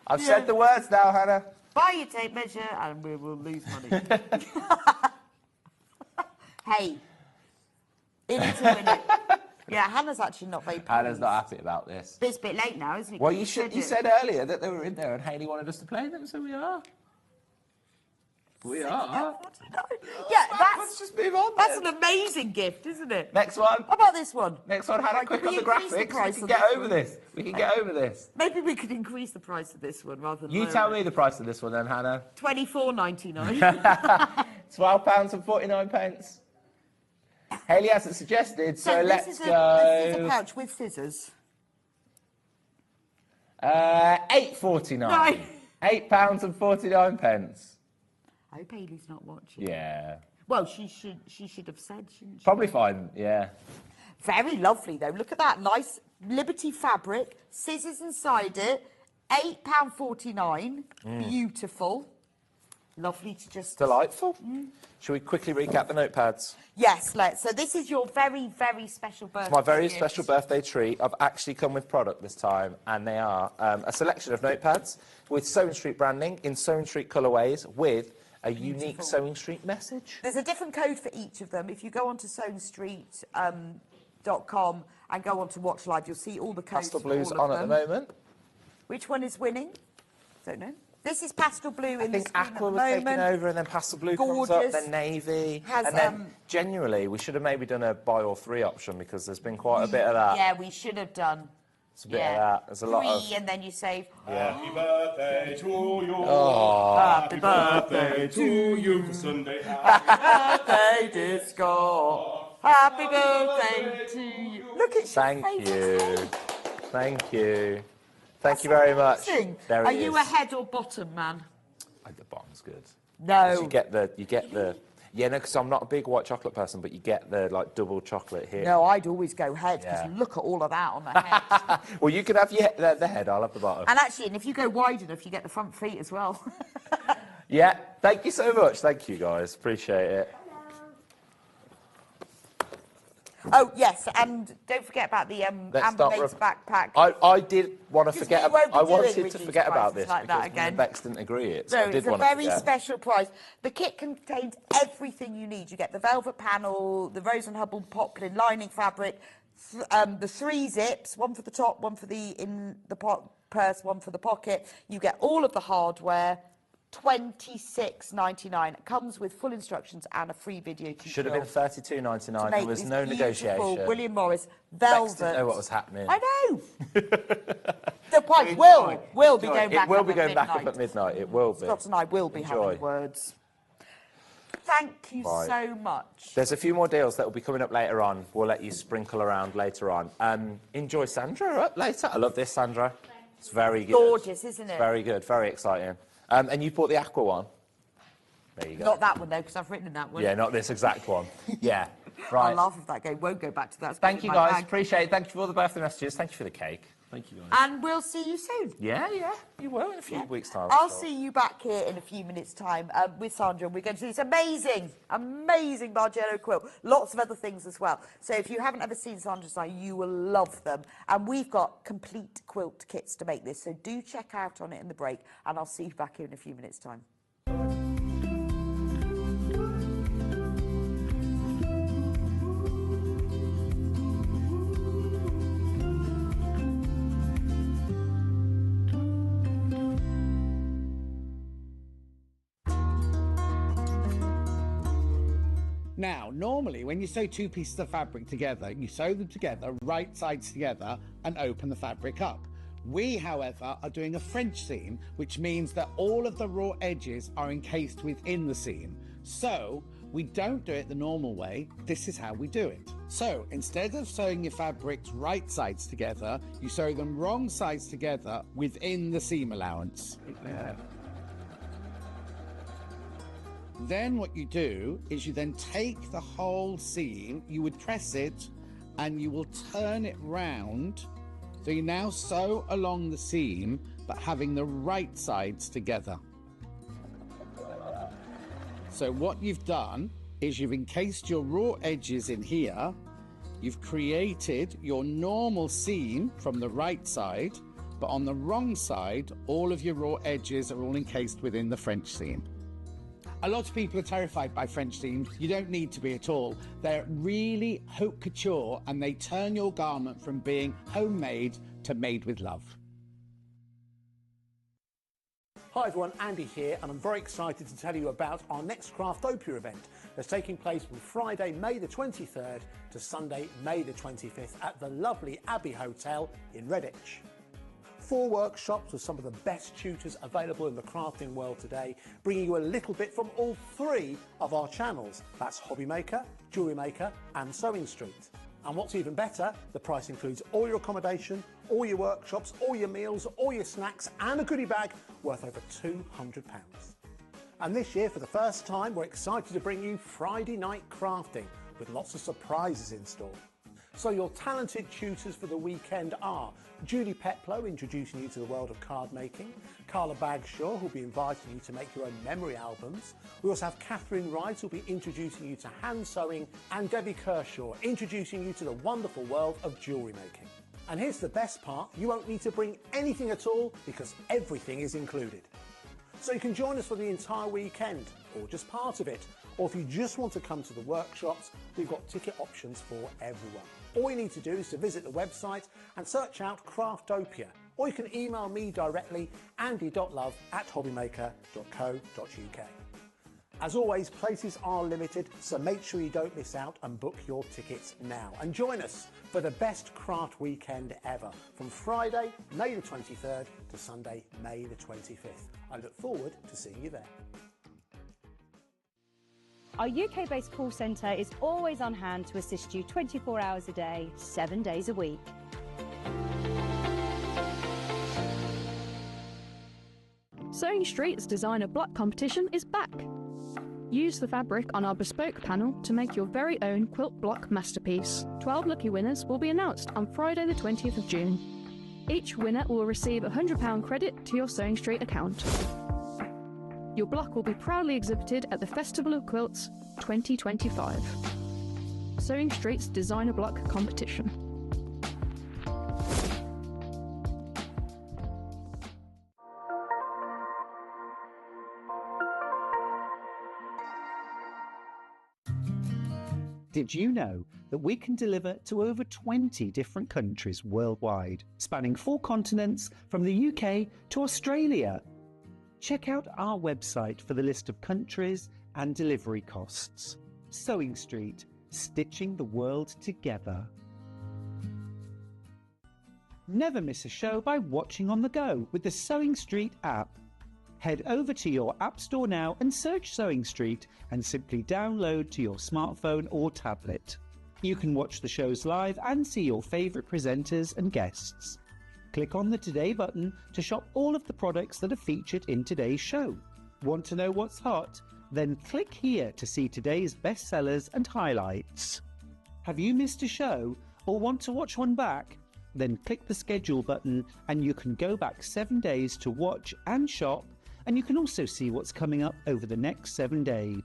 I've said the words now, Hannah. Buy your tape measure and we will lose money. Hey. In it to win it. Yeah, Hannah's actually not very pleased. Hannah's not happy about this. It's a bit late now, isn't it? Well, you said earlier that they were in there and Hayley wanted us to play them, so we are. We are. Yeah, Let's just move on. That's then. an amazing gift, isn't it? Next one. How about this one? Next one, Hannah, Right, quick can on we the increase the graphics. price We can of get this over one? this. We can get over this. Maybe we could increase the price of this one rather than You lower tell it. me the price of this one then, Hannah. £24.99. £12.49. Hayley hasn't suggested, so let's this is go. a pouch with scissors. £8.49. No. £8.49. I hope Hayley's not watching. Yeah. Well, she should have said, shouldn't she? Probably fine, yeah. Very lovely, though. Look at that. Nice Liberty fabric. Scissors inside it. £8.49. Beautiful. Lovely to just... Delightful. Shall we quickly recap the notepads? Yes, let's. So this is your very, very special birthday My very gift. special birthday treat. I've actually come with product this time, and they are a selection of notepads with Sewing Street branding in Sewing Street colourways with a unique Sewing Street message. There's a different code for each of them. If you go onto sewingstreet.com and go on to Watch Live, you'll see all the codes Pastel for blues all on of at the them. moment. Which one is winning? Don't know. This is pastel blue I in the think screen aqua at the was taken moment. over, and then pastel blue comes up, Gorgeous. then navy, Has, and then generally we should have maybe done a buy all three option because there's been quite a bit of that. Yeah, we should have done. It's a bit of that. There's a lot of. Three, and then you save. Happy birthday to you. Oh. Happy birthday to you. Sunday. Happy birthday, Disco. Happy birthday to you. Look at Thank you. Thank you. Thank you very much. There Are it you is. a head or bottom man? The bottom's good. No. You get the. Yeah, no, because I'm not a big white chocolate person, but you get the like double chocolate here. No, I'd always go head because Yeah. look at all of that on the head. Well, you can have the head. I'll have the bottom. And actually, and if you go wide enough, you get the front feet as well. Yeah. Thank you so much. Thank you guys. Appreciate it. Oh yes, and don't forget about the Amber Mace backpack. I did want to Because forget. we won't be I doing wanted to reduced forget about prices this like that because again. Bex didn't agree it. So So I did it's a want to very forget. special price. The kit contains everything you need. You get the velvet panel, the Rose and Hubble poplin lining fabric, the 3 zips, one for the top, one for the purse, one for the pocket. You get all of the hardware. $26.99. It comes with full instructions and a free video tutorial. Should have been $32.99. There was no negotiation. William Morris Bex velvet. didn't know what was happening. I know. The price will be going back It will up be at going back up midnight. at midnight. It will be. Scott and I will be Enjoy. having words. Thank you Right. so much. There's a few more deals that will be coming up later on. We'll let you sprinkle around later on. Enjoy Sandra up later. I love this, Sandra. It's very good. Gorgeous, isn't it? It's very good. Very exciting. And you bought the aqua one. There you go. Not that one though, because I've written that one. Yeah, not this exact one. Yeah. I Right. laugh if that won't go back to that. It's Thank in you my guys. bag. Appreciate it. Thank you for all the birthday messages. Thank you for the cake. Thank you guys. And we'll see you soon. Yeah, you will in a few weeks' time. I'll sure. see you back here in a few minutes' time with Sandra. We're going to do this amazing Margiela quilt. Lots of other things as well. So if you haven't ever seen Sandra's site, you will love them. And we've got complete quilt kits to make this. So do check out on it in the break. And I'll see you back here in a few minutes' time. Now, normally when you sew two pieces of fabric together, you sew them together, right sides together, and open the fabric up. We, however, are doing a French seam, which means that all of the raw edges are encased within the seam. So, we don't do it the normal way. This is how we do it. So, instead of sewing your fabrics right sides together, you sew them wrong sides together within the seam allowance. Then what you do is you then take the whole seam, you would press it, and you will turn it round. So you now sew along the seam, but having the right sides together. So what you've done is you've encased your raw edges in here. You've created your normal seam from the right side, but on the wrong side, all of your raw edges are all encased within the French seam. A lot of people are terrified by French seams. You don't need to be at all. They're really haute couture, and they turn your garment from being homemade to made with love. Hi everyone, Andy here, and I'm very excited to tell you about our next Craftopia event that's taking place from Friday, May the 23rd to Sunday, May the 25th at the lovely Abbey Hotel in Redditch. 4 workshops with some of the best tutors available in the crafting world today, bringing you a little bit from all 3 of our channels. That's Hobby Maker, Jewellery Maker and Sewing Street. And what's even better, the price includes all your accommodation, all your workshops, all your meals, all your snacks and a goodie bag worth over £200. And this year, for the first time, we're excited to bring you Friday night crafting with lots of surprises in store. So your talented tutors for the weekend are Julie Peplow, introducing you to the world of card making, Carla Bagshaw, who'll be inviting you to make your own memory albums. We also have Catherine Wright, who'll be introducing you to hand sewing, and Debbie Kershaw, introducing you to the wonderful world of jewellery making. And here's the best part, you won't need to bring anything at all because everything is included. So you can join us for the entire weekend, or just part of it, or if you just want to come to the workshops, we've got ticket options for everyone. All you need to do is to visit the website and search out Craftopia, or you can email me directly, andy.love@hobbymaker.co.uk. As always, places are limited, so make sure you don't miss out and book your tickets now. And join us for the best craft weekend ever, from Friday, May the 23rd to Sunday, May the 25th. I look forward to seeing you there. Our UK-based call centre is always on hand to assist you 24 hours a day, 7 days a week. Sewing Street's designer block competition is back. Use the fabric on our bespoke panel to make your very own quilt block masterpiece. 12 lucky winners will be announced on Friday the 20th of June. Each winner will receive a £100 credit to your Sewing Street account. Your block will be proudly exhibited at the Festival of Quilts 2025. Sewing Street's designer block competition. Did you know that we can deliver to over 20 different countries worldwide, spanning 4 continents from the UK to Australia? Check out our website for the list of countries and delivery costs. Sewing Street, stitching the world together. Never miss a show by watching on the go with the Sewing Street app. Head over to your App Store now and search Sewing Street and simply download to your smartphone or tablet. You can watch the shows live and see your favourite presenters and guests. Click on the Today button to shop all of the products that are featured in today's show. Want to know what's hot? Then click here to see today's bestsellers and highlights. Have you missed a show or want to watch one back? Then click the schedule button and you can go back 7 days to watch and shop, and you can also see what's coming up over the next 7 days.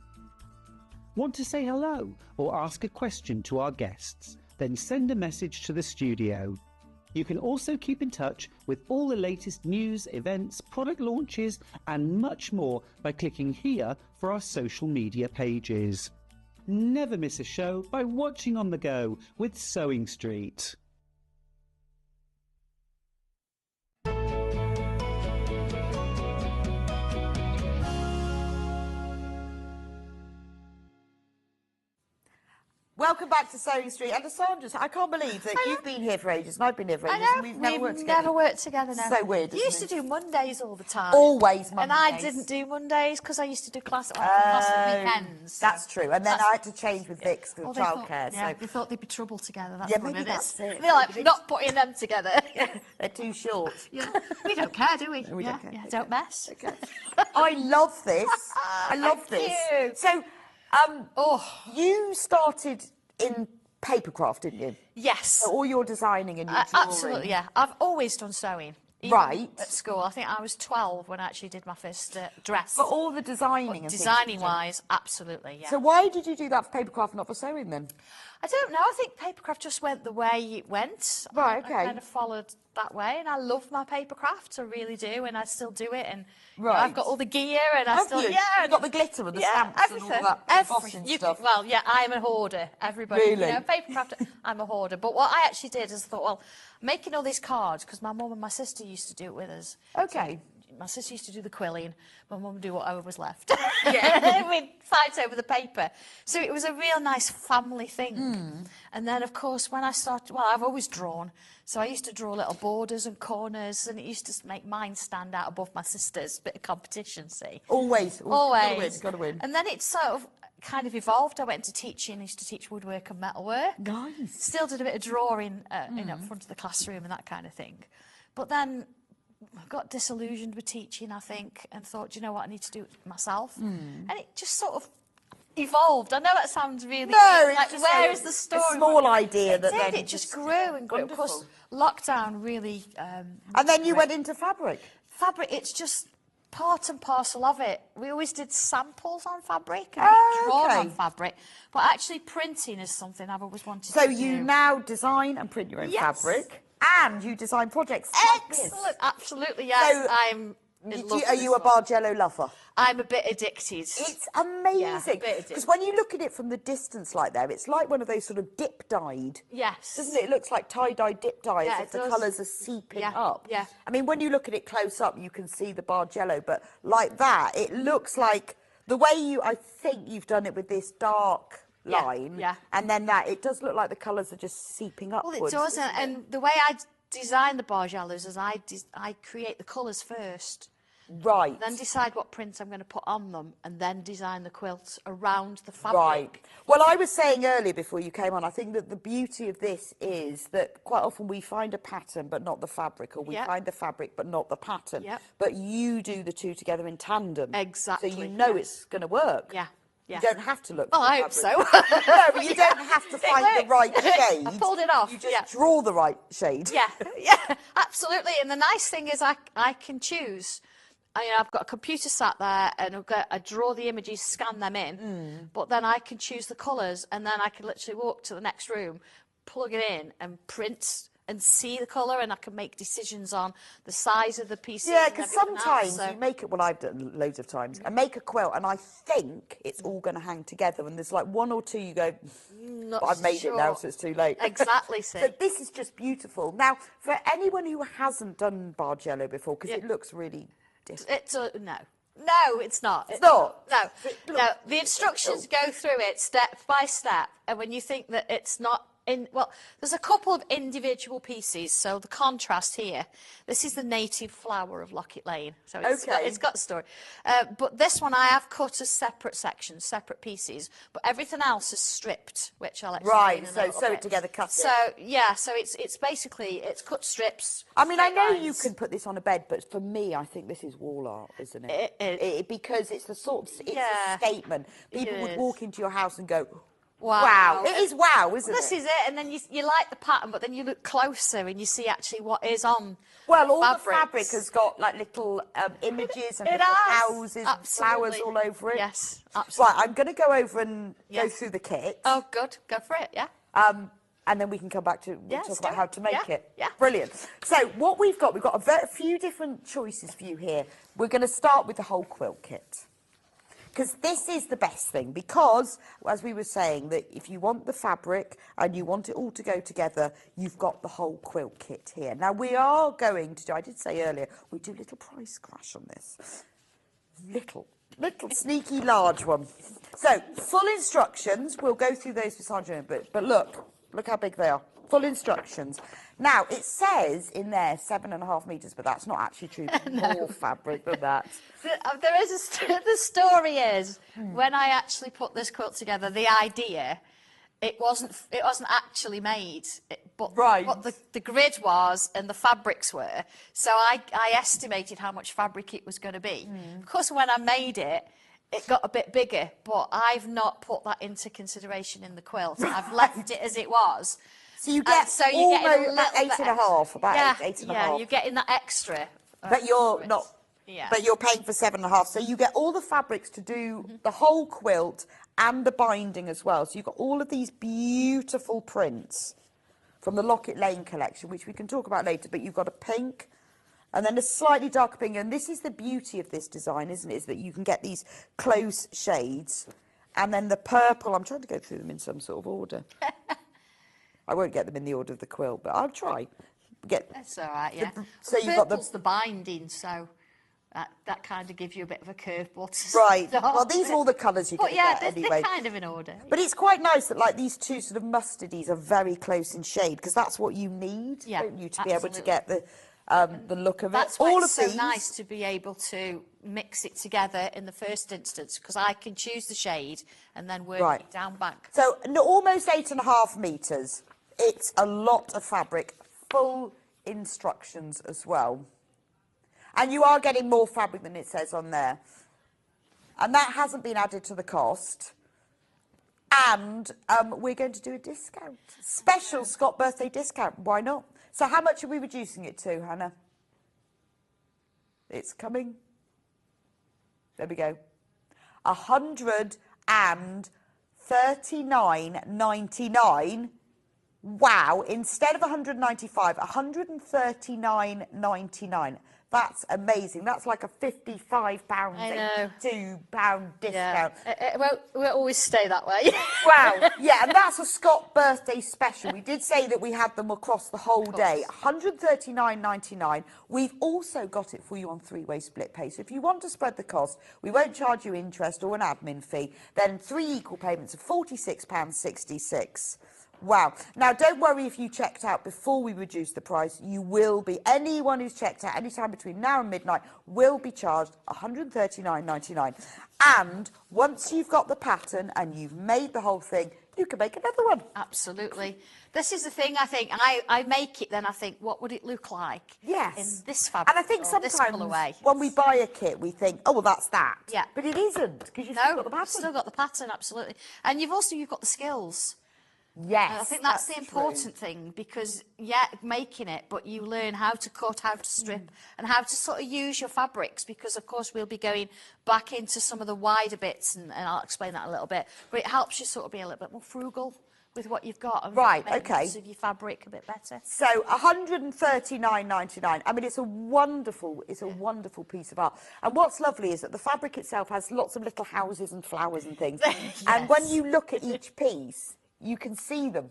Want to say hello or ask a question to our guests? Then send a message to the studio. You can also keep in touch with all the latest news, events, product launches and much more by clicking here for our social media pages. Never miss a show by watching on the go with Sewing Street. Welcome back to Sewing Street. And Sandra, I can't believe that you've been here for ages and I've been here for I ages know, and we've never worked together. never worked together now. So weird, You isn't used it? to do Mondays all the time. Always Mondays. And I didn't do Mondays because I used to do class at weekends. That's true. And then I had to change with Vix for They thought- childcare. Yeah, So they thought they'd be trouble together. That's Yeah, what maybe it is. that's it. They're like not putting them together. they're too short. Yeah. We don't care, do we? We yeah, don't care. yeah, Okay. don't mess. Okay. I love this. I love Thank this. you. So, you started in papercraft, didn't you? Yes. So all your designing and your drawing. Absolutely, yeah. I've always done sewing. even Right. at school. I think I was 12 when I actually did my first dress. But all the designing and Designing things. wise, absolutely, yeah. So why did you do that for papercraft, not for sewing then? I don't know. I think papercraft just went the way it went. Right, I okay. kind of followed that way, and I love my papercraft. I really do, and I still do it. And you know, Right. I've got all the gear, and I Have still you? You've got the glitter and the stamps everything. and all that embossing stuff. Well, yeah, I'm a hoarder. Everybody, Really? you know, papercraft. I'm a hoarder. But what I actually did is I thought, well, making all these cards because my mum and my sister used to do it with us. Okay. My sister used to do the quilling. My mum would do whatever was left. Yeah. We'd fight over the paper. So it was a real nice family thing. And then, of course, when I started, well, I've always drawn. So I used to draw little borders and corners, and it used to make mine stand out above my sister's. Bit of competition, see? Always. Always. Got to win. And then it sort of kind of evolved. I went into teaching. I used to teach woodwork and metalwork. Nice. Still did a bit of drawing, you know, front of the classroom and that kind of thing. But then I got disillusioned with teaching, I think, and thought, you know what, I need to do it myself. And it just sort of evolved. I know that sounds really... No, like, it's just where a- is the a story? small idea that did, then it just grew and grew. Of course, Wonderful. lockdown really... And then you went into fabric. Fabric, it's just part and parcel of it. We always did samples on fabric and drawn Okay. on fabric, but actually printing is something I've always wanted So to do. you now design and print your own Yes. fabric, and you design projects like this. Excellent, absolutely, yes. So, I'm in love Are with you this a one. Bargello lover? I'm a bit addicted. It's amazing. Yeah, a bit addicted. Because when you look at it from the distance like that, it's like one of those sort of dip-dyed. Yes. Doesn't it? It looks like tie-dye dip-dye, Yeah, as it if the does. colours are seeping Yeah, up. yeah. I mean, when you look at it close up, you can see the Bargello, but like that, it looks like the way I think you've done it with this dark Yeah, line, yeah. and then that, it does look like the colours are just seeping Well, upwards. it does, doesn't it? and the way I design the Bargellos is I create the colours first, Right. then decide what print I'm going to put on them, and then design the quilt around the fabric. Right. Well, I was saying earlier before you came on, I think that the beauty of this is that quite often we find a pattern but not the fabric, or we Yep. find the fabric but not the pattern. Yep. But you do the two together in tandem. Exactly, So you know yeah. it's going to work. Yeah, yeah. You don't have to look Well, for the I hope fabric. so. No, but you don't have to It find the works. right shade. I pulled it off, You just yeah. draw the right shade. Yeah, yeah, absolutely. And the nice thing is I can choose. I've got a computer sat there, and I draw the images, scan them in, but then I can choose the colours, and then I can literally walk to the next room, plug it in, and print and see the colour, and I can make decisions on the size of the pieces. Yeah, and because everything else, sometimes so- you make it, well, I've done loads of times, I make a quilt and I think it's all going to hang together, and there's like one or two you go, Not but I've made it now, sure. so it's too late. Exactly, So see. this is just beautiful. Now, for anyone who hasn't done Bargello before, because Yeah. it looks really different. It's no, it's not. It's not? No, Look. no. The instructions go through it step by step, and when you think that it's not well, there's a couple of individual pieces. So the contrast here, this is the native flower of Lockett Lane. So it's got a story. But this one I have cut as separate sections, separate pieces, but everything else is stripped, which I'll explain Right, in a so little sew it bit. together, cut it. So yeah, so it's basically it's cut strips. I mean, I straight know you lines. can put this on a bed, but for me, I think this is wall art, isn't it? Because it's the sort of, it's Yeah, a statement. People it would is. walk into your house and go, Wow. wow. It is wow, isn't This it? is it, and then you like the pattern, but then you look closer and you see actually what is on. Well, all the fabrics. fabric has got like little images and It little has. houses and Absolutely. flowers all over it. Yes, absolutely. Right, I'm going to go over and go Yes. through the kit. Oh, good. Go for it. Yeah. And then we can come back to Yeah, talk let's about do how it. to make Yeah, it. yeah. Brilliant. So what we've got a few different choices for you here. We're going to start with the whole quilt kit. Because this is the best thing, because, as we were saying, that if you want the fabric and you want it all to go together, you've got the whole quilt kit here. Now, we are going to do, I did say earlier, we do a little price crash on this. Little sneaky large one. So, full instructions, we'll go through those for Sandra in a bit, but look how big they are. Full instructions. Now, it says in there 7.5 metres, but that's not actually true. More fabric than that. There is the story is when I actually put this quilt together, the idea. It wasn't actually made, but Right. what the grid was and the fabrics were. So I estimated how much fabric it was going to be. Of course, when I made it, it got a bit bigger, but I've not put that into consideration in the quilt. I've left it as it was. So you get so you're getting a almost little about eight bit and a half, about yeah, eight and a yeah, half. you're getting that extra. But you're so not. it's- Yeah. But you're paying for 7.5. So you get all the fabrics to do the whole quilt and the binding as well. So you've got all of these beautiful prints from the Locket Lane collection, which we can talk about later. But you've got a pink and then a slightly darker pink. And this is the beauty of this design, isn't it? Is that you can get these close shades. And then the purple, I'm trying to go through them in some sort of order. I won't get them in the order of the quilt, but I'll try. That's all right, yeah. So you've got the binding, so that kind of gives you a bit of a curveball to Right. start Well, these are all the colours you're But going to yeah, get they're anyway. kind of in order. But it's quite nice that like these two sort of mustardies are very close in shade because that's what you need, Yeah, don't you, to be able to absolutely. get the look of That's it. why All it's of so these. nice to be able to mix it together in the first instance because I can choose the shade and then work Right. it down back. So almost 8.5 metres. It's a lot of fabric, full instructions as well. And you are getting more fabric than it says on there. And that hasn't been added to the cost. And we're going to do a discount. Special Scott birthday discount. Why not? So how much are we reducing it to, Hannah? It's coming. There we go. 139.99. Wow, instead of 195, 139.99. That's amazing. That's like a £55, I know. £82 discount. It won't always stay that way. Wow, yeah, and that's a Scott birthday special. We did say that we had them across the whole day. 139.99. We've also got it for you on three-way split pay. So if you want to spread the cost, we won't charge you interest or an admin fee. Then 3 equal payments of £46.66. Wow. Now, don't worry if you checked out before we reduce the price. You will be. Anyone who's checked out any time between now and midnight will be charged £139.99. And once you've got the pattern and you've made the whole thing, you can make another one. Absolutely. This is the thing, I think. I make it, then I think, what would it look like Yes. in this fabric And I think or this sometimes colourway? when we buy a kit, we think, oh, well, that's that. Yeah. But it isn't, because you've No, still got the you've pattern. still got the pattern, absolutely. And you've got the skills. Yes, And I think that's the true. important thing because, yeah, making it, but you learn how to cut, how to strip, and how to sort of use your fabrics because, of course, we'll be going back into some of the wider bits, and I'll explain that a little bit. But it helps you sort of be a little bit more frugal with what you've got and Right, make okay. use of your fabric a bit better. So 139.99. I mean, it's a wonderful piece of art. And what's lovely is that the fabric itself has lots of little houses and flowers and things. And when you look at each piece, you can see them.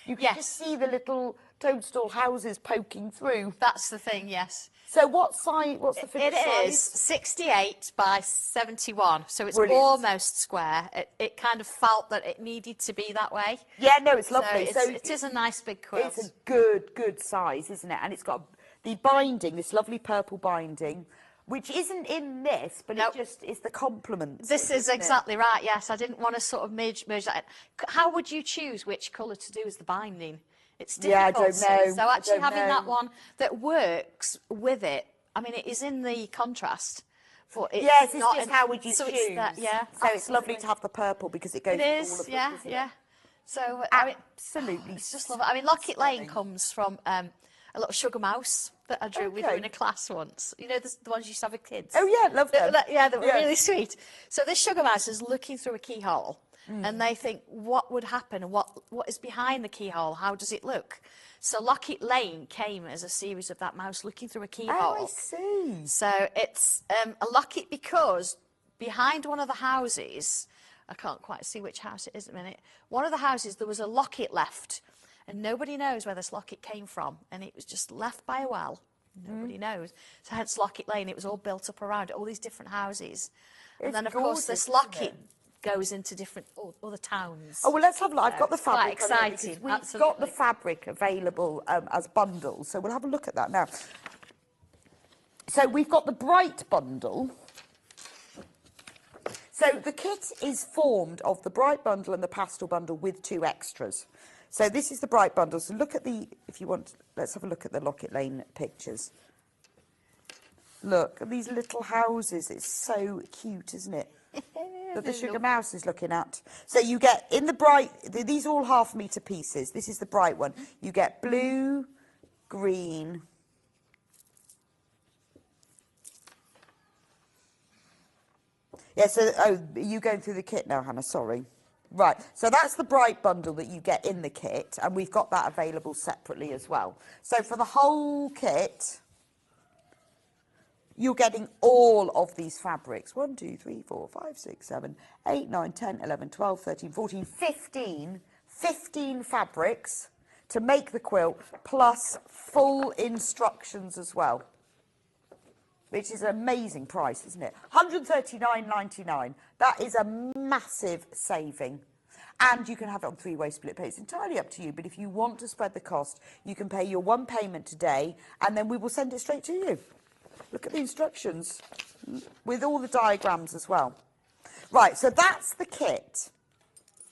You can just see the little toadstool houses poking through. That's the thing, yes. So what size? What's the finished size? It is 68 by 71, so it's Brilliant. almost square. It kind of felt that it needed to be that way. Yeah, no, it's lovely. So it is a nice big quilt. It's a good size, isn't it? And it's got the binding, this lovely purple binding, which isn't in this, but Nope. it just is the complement. This is exactly right, yes. I didn't want to sort of merge that. How would you choose which colour to do as the binding? It's difficult. Yeah, I don't know. So actually I don't having know. that one that works with it, I mean, it is in the contrast. But it's Yes, it's not just in- how would you so choose? It's that, yeah, So it's lovely absolutely. to have the purple because it goes It with all is, of it, yeah, doesn't yeah. it? So, I mean, Absolutely. it's just lovely. I mean, Locket Lane stunning. comes from a little sugar mouse that I drew with you Okay. in a class once. You know, the ones you used to have with kids? Oh, yeah, love them. Yeah, they were Yeah. really sweet. So this sugar mouse is looking through a keyhole and they think, what would happen? What is behind the keyhole? How does it look? So Locket Lane came as a series of that mouse looking through a keyhole. Oh, I see. So it's a locket because behind one of the houses, I can't quite see which house it is at the minute, one of the houses there was a locket left and nobody knows where this locket came from and it was just left by a well. Nobody knows. So hence Locket Lane, it was all built up around it, all these different houses. It's And then of course gorgeous, this isn't locket it? goes into different other towns. Oh, well, let's have a look. I've got the It's quite fabric. on here because exciting, We've got absolutely. the fabric available as bundles, so we'll have a look at that now. So we've got the bright bundle. So the kit is formed of the bright bundle and the pastel bundle with 2 extras. So this is the bright bundle. So look at the, if you want, let's have a look at the Locket Lane pictures. Look at these little houses. It's so cute, isn't it? that the Sugar Mouse is looking at. So you get, in the bright, these are all half-metre pieces. This is the bright one. You get blue, green, yeah, so, oh, you going through the kit now, Hannah, sorry. Right, so that's the bright bundle that you get in the kit, and we've got that available separately as well. So for the whole kit, you're getting all of these fabrics. 1, 2, 3, 4, 5, 6, 7, 8, 9, 10, 11, 12, 13, 14, 15 fabrics to make the quilt, plus full instructions as well, which is an amazing price, isn't it? £139.99. That is a massive saving. And you can have it on three-way split pay. It's entirely up to you, but if you want to spread the cost, you can pay your one payment today, and then we will send it straight to you. Look at the instructions with all the diagrams as well. Right, so that's the kit.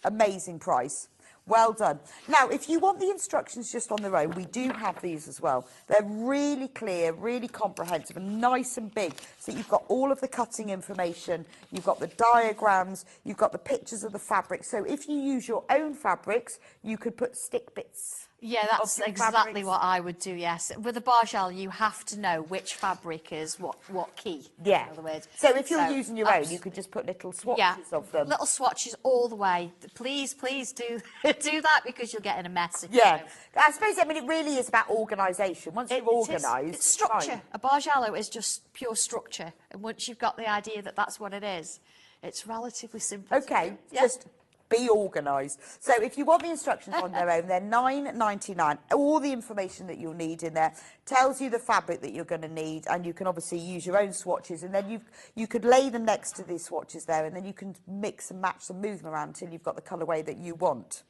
Amazing price. Well done. Now, if you want the instructions just on their own, we do have these as well. They're really clear, really comprehensive, and nice and big. So you've got all of the cutting information, you've got the diagrams, you've got the pictures of the fabric. So if you use your own fabrics, you could put stick bits. Yeah, that's exactly what I would do, yes. With a bargel, you have to know which fabric is what key. Yeah. In other words. So if you're using your own, you could just put little swatches of them. Little swatches all the way. Please do do that, because you'll get in a mess. Yeah. I suppose, I mean, it really is about organisation. Once you've organised... It's structure. A bargello is just pure structure. And once you've got the idea that that's what it is, it's relatively simple. Okay, just... be organised. So if you want the instructions on their own, they're £9.99. All the information that you'll need in there tells you the fabric that you're going to need, and you can obviously use your own swatches, and then you could lay them next to these swatches there, and then you can mix and match and move them around until you've got the colourway that you want.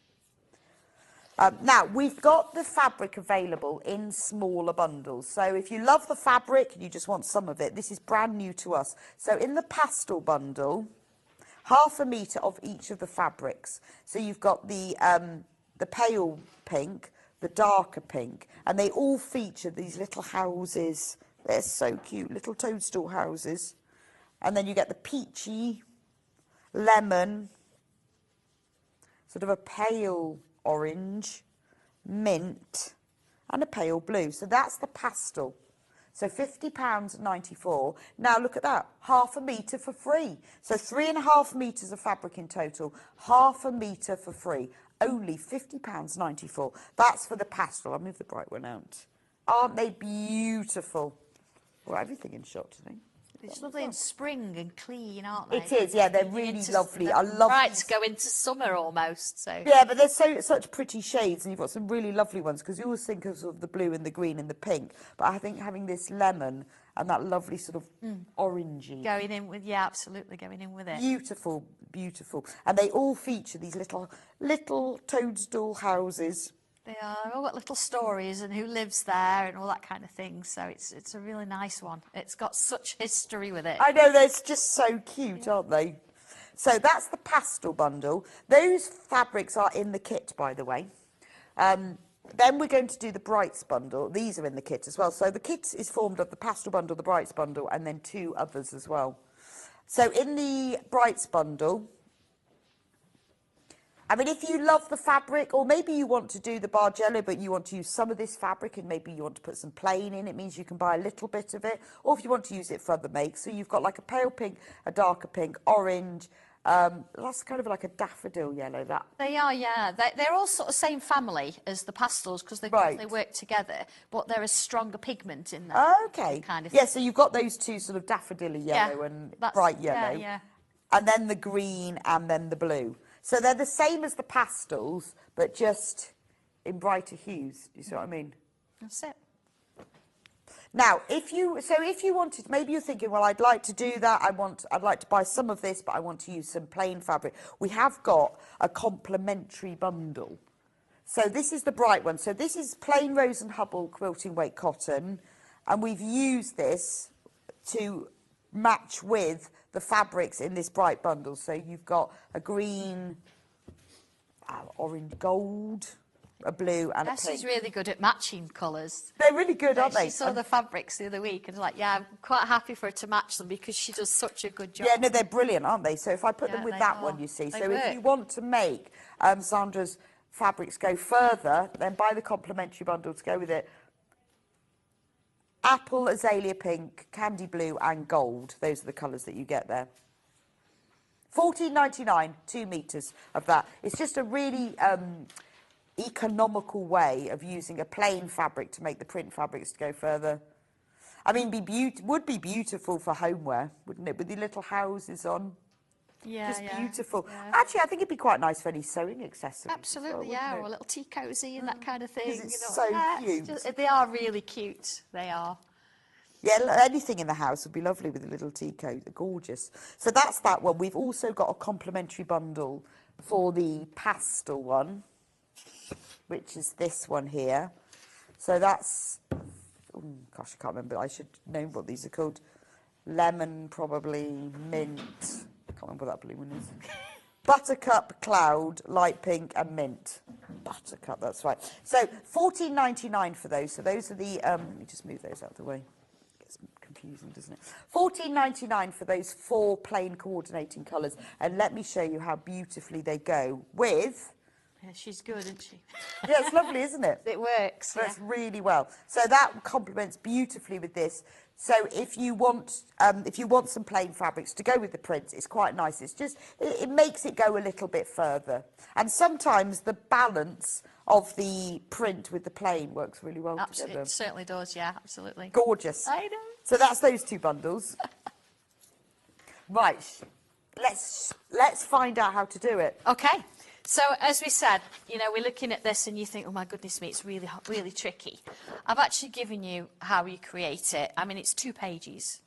Now, we've got the fabric available in smaller bundles. So if you love the fabric and you just want some of it, this is brand new to us. So in the pastel bundle, half a metre of each of the fabrics. So you've got the pale pink, the darker pink, and they all feature these little houses. They're so cute, little toadstool houses. And then you get the peachy, lemon, sort of a pale orange, mint, and a pale blue. So that's the pastel. So £50.94. Now look at that, half a metre for free. So 3.5 metres of fabric in total, half a metre for free. Only £50.94. That's for the pastel. I'll move the bright one out. Aren't they beautiful? Well, everything in shot today. It's lovely in spring and clean, aren't they? It is, yeah, they're really lovely. I love right to go into summer almost. So yeah, but they're such pretty shades, and you've got some really lovely ones, because you always think of sort of the blue and the green and the pink, but I think having this lemon and that lovely sort of orangey. Going in with, yeah, absolutely going in with it. Beautiful, beautiful. And they all feature these little toadstool houses. They are. They've all got little stories and who lives there and all that kind of thing. So it's a really nice one. It's got such history with it. I know, they're just so cute, aren't they? So that's the pastel bundle. Those fabrics are in the kit, by the way. Then we're going to do the brights bundle. These are in the kit as well. So the kit is formed of the pastel bundle, the brights bundle, and then 2 others as well. So in the brights bundle, I mean, if you love the fabric, or maybe you want to do the bargello, but you want to use some of this fabric, and maybe you want to put some plain in, it means you can buy a little bit of it. Or if you want to use it for other makes, so you've got like a pale pink, a darker pink, orange. That's kind of like a daffodil yellow, that. They are, yeah. They're all sort of same family as the pastels, because they work together, but there is stronger pigment in them. Okay. Kind of yeah, so you've got those two sort of daffodil yellow and bright yellow. Yeah. And then the green and then the blue. So they're the same as the pastels, but just in brighter hues. Do you see what I mean? That's it. Now, if you wanted, maybe you're thinking, well, I'd like to do that. I'd like to buy some of this, but I want to use some plain fabric. We have got a complementary bundle. So this is the bright one. So this is plain Rose and Hubble quilting weight cotton, and we've used this to match with the fabrics in this bright bundle. So you've got a green, orange gold, a blue and a Yes, pink. she's really good at matching colours. They're really good, aren't they? She saw the fabrics the other week and was like, yeah, I'm quite happy for her to match them because she does such a good job. Yeah, no, they're brilliant, aren't they? So if I put them Yeah, with they that are. one, you see. They So if you work. want to make Sandra's fabrics go further, then buy the complimentary bundle to go with it. Apple, azalea pink, candy blue and gold. Those are the colours that you get there. $14.99, 2 metres of that. It's just a really economical way of using a plain fabric to make the print fabrics to go further. I mean, would be beautiful for homeware, wouldn't it? With the little houses on. Yeah, Just yeah, beautiful. yeah. Actually, I think it'd be quite nice for any sewing accessories. Absolutely, as well, yeah, wouldn't or a it? little tea cosy and that kind of thing. 'Cause it's you know. so Yeah, cute. they are really cute. They are. Yeah, anything in the house would be lovely with a little tea coat. They're gorgeous. So that's that one. We've also got a complimentary bundle for the pastel one, which is this one here. So that's, gosh, I can't remember. I should know what these are called. Lemon, probably, mint. I can't remember what that blue one is. Buttercup, cloud, light pink, and mint. Buttercup, that's right. So $14.99 for those. So those are the, let me just move those out of the way. Gets confusing, doesn't it? $14.99 for those 4 plain coordinating colours. And let me show you how beautifully they go with... Yeah, she's good, isn't she? Yeah, it's lovely, isn't it? It works. Yeah. Works really well. So that complements beautifully with this. So if you want some plain fabrics to go with the prints, it's quite nice. It's just it makes it go a little bit further. And sometimes the balance of the print with the plain works really well together. It certainly does. Yeah, absolutely. Gorgeous. I know. So that's those 2 bundles. Right. Let's find out how to do it. Okay. So as we said, you know, we're looking at this and you think, oh my goodness me, it's really, really tricky. I've actually given you how you create it. I mean, it's 2 pages.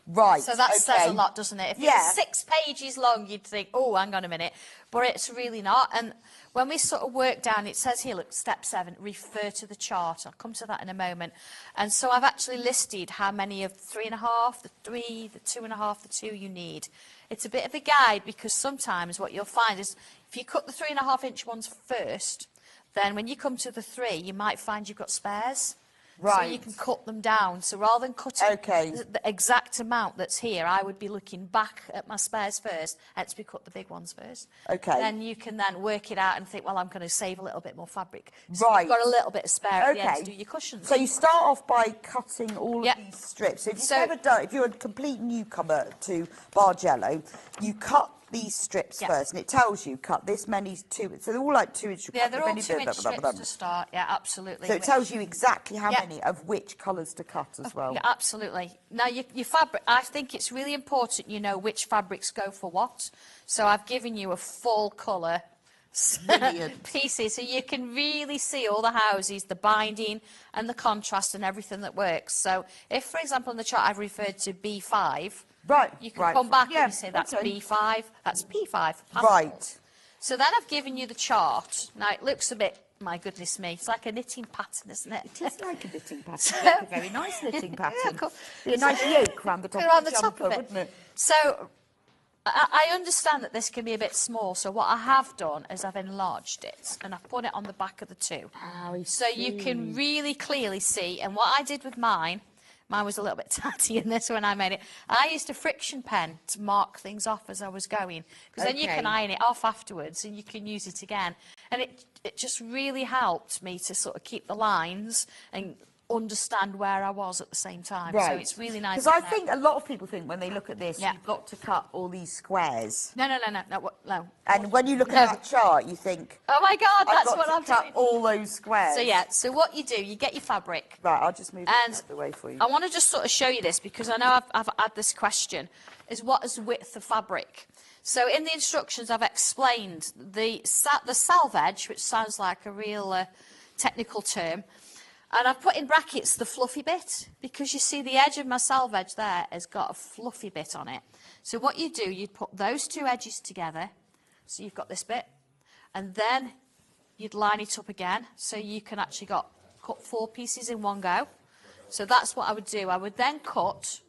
Right. So that says a okay. lot, doesn't it? If Yeah. it's 6 pages long, you'd think, oh, hang on a minute. But it's really not. And when we sort of work down, it says here, look, step 7, refer to the chart. I'll come to that in a moment. And so I've actually listed how many of the 3.5, the 3, the 2.5, the 2 you need. It's a bit of a guide because sometimes what you'll find is if you cut the 3.5-inch ones first, then when you come to the 3, you might find you've got spares. So you Right. can cut them down. So rather than cutting Okay. the exact amount that's here, I would be looking back at my spares first, hence we cut the big ones first. Okay. Then you can then work it out and think, well, I'm going to save a little bit more fabric. So Right. you've got a little bit of spare at the end to Okay. do your cushions. So you start off by cutting all Yep. of these strips. So if you've So- never done, if you're a complete newcomer to Bargello, you cut these strips Yep. first, and it tells you cut this many 2. So they're all like 2-inch. Yeah, they're all 2-inch strips to start. Yeah, absolutely. So it tells you exactly how Yep. many of which colours to cut as well. Yeah, absolutely. Now, your fabric, I think it's really important you know which fabrics go for what. So I've given you a full colour Brilliant. pieces so you can really see all the houses, the binding and the contrast and everything that works. So if, for example, in the chart I've referred to B5, Right. you can right. come back Yeah, and you say that's okay. B5, that's P5. Right. So then I've given you the chart. Now, it looks a bit, my goodness me, it's like a knitting pattern, isn't it? It is like a knitting pattern. So- Like a very nice knitting pattern. cool. Be a nice yoke round the top Around of the the top jumper, of it. wouldn't it? So I understand that this can be a bit small. So what I have done is I've enlarged it and I've put it on the back of the 2. So you can really clearly see. And what I did with mine was a little bit tatty in this when I made it. I used a friction pen to mark things off as I was going. Because then you can Okay. iron it off afterwards and you can use it again. And it just really helped me to sort of keep the lines and understand where I was at the same time. So it's really nice. Because I to know. think a lot of people think when they look at this, Yeah. you've got to cut all these squares. No. And when you look at that chart, you think, Oh my God, I've that's got what to I'm cut doing. all those squares. So yeah, so what you do, you get your fabric. Right, I'll just move it And out of the way for you. I want to just sort of show you this because I know I've had this question, is what is width of fabric? So in the instructions I've explained the salve edge, which sounds like a real technical term, and I've put in brackets the fluffy bit because you see the edge of my salve edge there has got a fluffy bit on it. So what you do, you'd put those 2 edges together, so you've got this bit, and then you'd line it up again, so you can actually cut 4 pieces in one go. So that's what I would do. I would then cut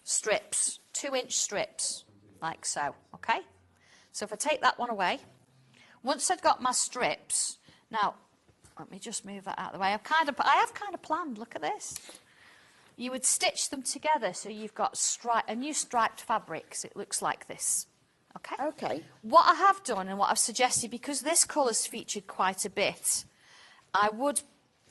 strips, 2-inch strips, like so, okay? So if I take that one away, once I've got my strips, now, Let me just move that out of the way. I have kind of planned, look at this. You would stitch them together so you've got a new striped fabric, so it looks like this. Okay? Okay. What I have done and what I've suggested, because this colour's featured quite a bit, I would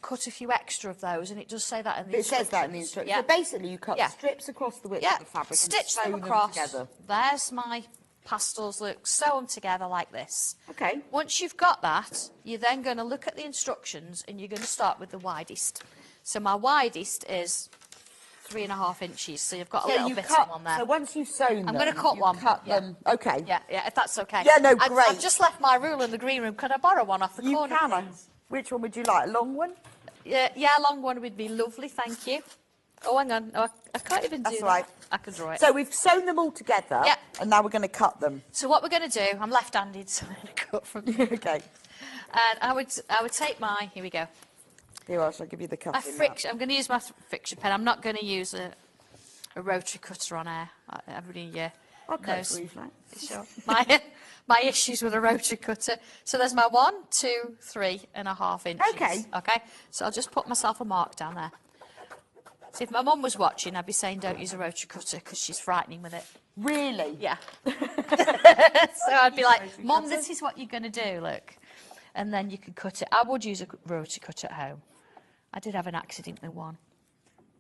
cut a few extra of those, and it does say that in the instructions. It says that in the instructions. Yeah. So basically, you cut Yeah. strips across the width Yeah, of the fabric stitch and sew them across. together. There's my pastels, look, sew them together like this. Okay. Once you've got that, you're then going to look at the instructions and you're going to start with the widest. So my widest is 3.5 inches, so you've got a little bit on there. So once you've sewn them, I'm going to cut you one. cut them. Okay. Yeah, if that's okay. Yeah, no, I've great. just left my ruler in the green room. Can I borrow one off the You corner, can. please? Which one would you like? A long one? Yeah, long one would be lovely, thank you. Oh, hang on. Oh, I can't even do That's that. right. I can draw it. So we've sewn them all together. Yeah. And now we're going to cut them. So what we're going to do, I'm left-handed, so I'm going to cut from here. Okay. And I would take my, here we go. Here, I'll give you the My cutting. I'm going to use my friction pen. I'm not going to use a rotary cutter on air. Everybody I'll cut knows. for you, Fran. Sure. My issues with a rotary cutter. So there's my 1, 2, 3.5 inches. Okay. Okay. So I'll just put myself a mark down there. See, if my mum was watching, I'd be saying don't use a rotary cutter because she's frightening with it. Really? Yeah. So I'd be like, Mum, this is what you're going to do, look. And then you can cut it. I would use a rotary cutter at home. I did have an accident with one.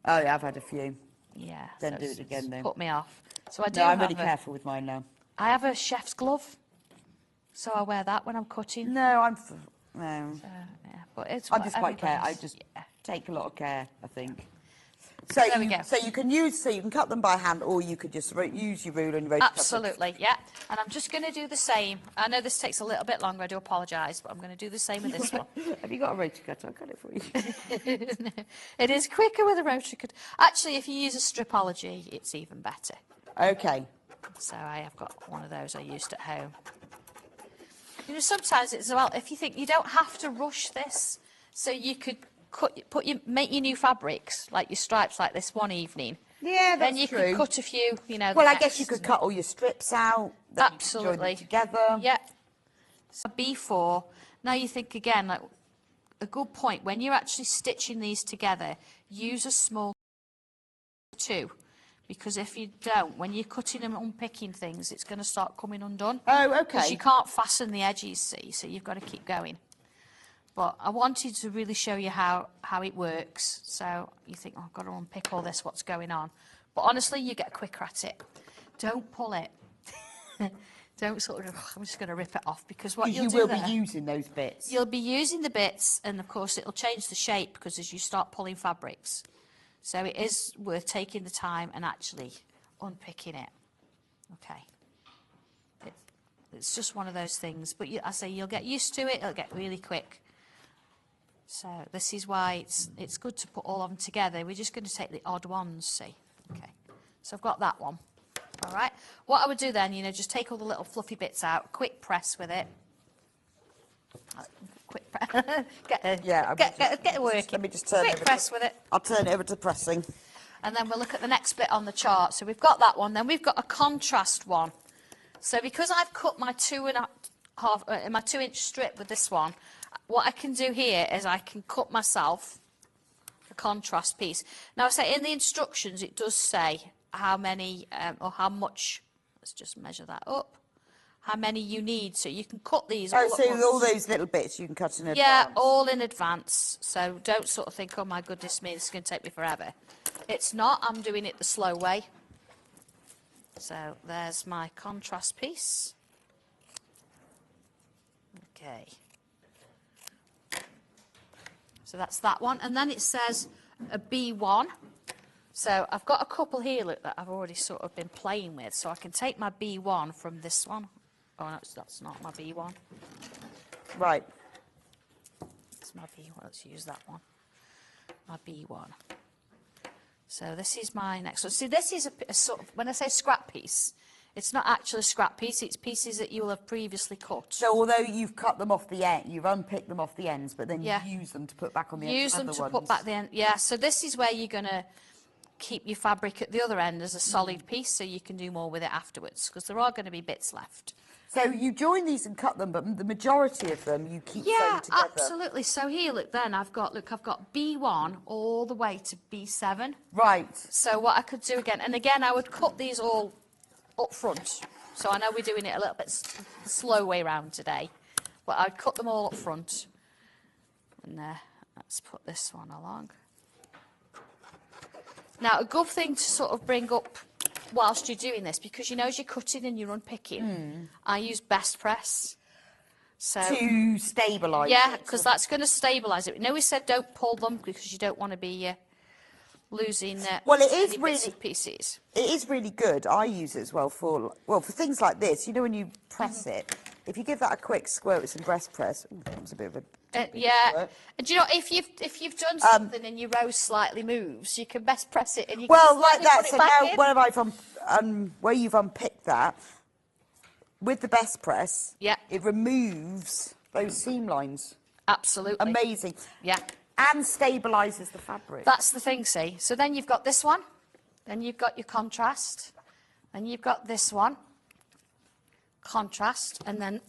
Oh, yeah, I've had a few. Yeah. Don't so do it again, it's though. Put me off. So I do No, I'm have really careful with mine now. I have a chef's glove. So I wear that when I'm cutting. No, no. Yeah, but it's I'm what just quite care. I everybody's- just yeah. take a lot of care, I think. So There we go. So you can cut them by hand, or you could just use your ruler and your rotary cutter. Absolutely, yeah. And I'm just going to do the same. I know this takes a little bit longer. I do apologise, but I'm going to do the same with this one. Have you got a rotary cutter? I'll cut it for you. It is quicker with a rotary cutter. Actually, if you use a stripology, it's even better. Okay. So I have got one of those I used at home. You know, sometimes it's well, if you think you don't have to rush this, so you could make your new fabrics, like your stripes like this one evening. Yeah, that's Then you true. could cut a few, you know. Well, the I guess you next- could cut all your strips out. then you could join them Absolutely. together. Yeah. So B4. Now you think again, like a good point, when you're actually stitching these together, use a small 2. Because if you don't, when you're cutting and unpicking things, it's going to start coming undone. Oh, Because okay. you can't fasten the edges, see, so you've got to keep going. But I wanted to really show you how it works. So you think, oh, I've got to unpick all this, what's going on. But honestly, you get quicker at it. Don't pull it. Don't sort of, I'm just going to rip it off, because what you'll You do will there, be using those bits. you'll be using the bits, and of course it'll change the shape because as you start pulling fabrics. So it is worth taking the time and actually unpicking it. Okay. It's just one of those things. But I say you'll get used to it, it'll get really quick. So this is why it's good to put all of them together. We're just going to take the odd ones, see. Okay. So I've got that one. All right. What I would do then, just take all the little fluffy bits out, quick press with it. Quick press. get it working. Let me just turn quick over press with it. I'll turn it over to pressing. And then we'll look at the next bit on the chart. So we've got that one. Then we've got a contrast one. So because I've cut my 2.5 strip with this one, what I can do here is I can cut myself a contrast piece. Now, I say in the instructions, it does say how many or how much. Let's just measure that up. How many you need, so you can cut these all Oh, at so once. all those little bits you can cut in advance. Yeah, all in advance. So don't sort of think, oh my goodness me, this is going to take me forever. It's not. I'm doing it the slow way. So there's my contrast piece. Okay. So that's that one. And then it says a B1. So I've got a couple here, look, that I've already sort of been playing with. So I can take my B1 from this one. Oh, no, that's not my B1. Right. That's my B1. Let's use that one. My B1. So this is my next one. See, this is a sort of, when I say scrap piece, it's not actually a scrap piece. It's pieces that you will have previously cut. So although you've cut them off the end, you've unpicked them off the ends, but then Yeah. you use them to put back on the Use them other to ones. put back the end. Yeah, so this is where you're going to keep your fabric at the other end as a solid piece, so you can do more with it afterwards, because there are going to be bits left. So you join these and cut them, but the majority of them you keep Yeah, sewing together. absolutely. So here, look, then I've got B1 all the way to B7. Right. So what I could do again, and again, I would cut these all up front. So I know we're doing it a little bit slow way round today, but I'd cut them all up front. And let's put this one along. Now, a good thing to sort of bring up whilst you're doing this, because you know as you're cutting and you're unpicking, I use best press. So To stabilise yeah, it. because that's going to stabilise it. You know we said don't pull them because you don't want to be losing Well, it is any bits really- and pieces. It is really good. I use it as well for things like this. You know, when you press it, if you give that a quick squirt with some breast press, ooh, that was a bit of a Yeah, squirt. and do you know if you've done something and your rose slightly moves, you can best press it and you Well, can like slightly that. put it So back now, in. where I've where you've unpicked that with the best press, Yeah. it removes those seam lines. Absolutely. Amazing. Yeah. And stabilises the fabric. That's the thing, see. So then you've got this one, then you've got your contrast, then you've got this one, contrast, and then,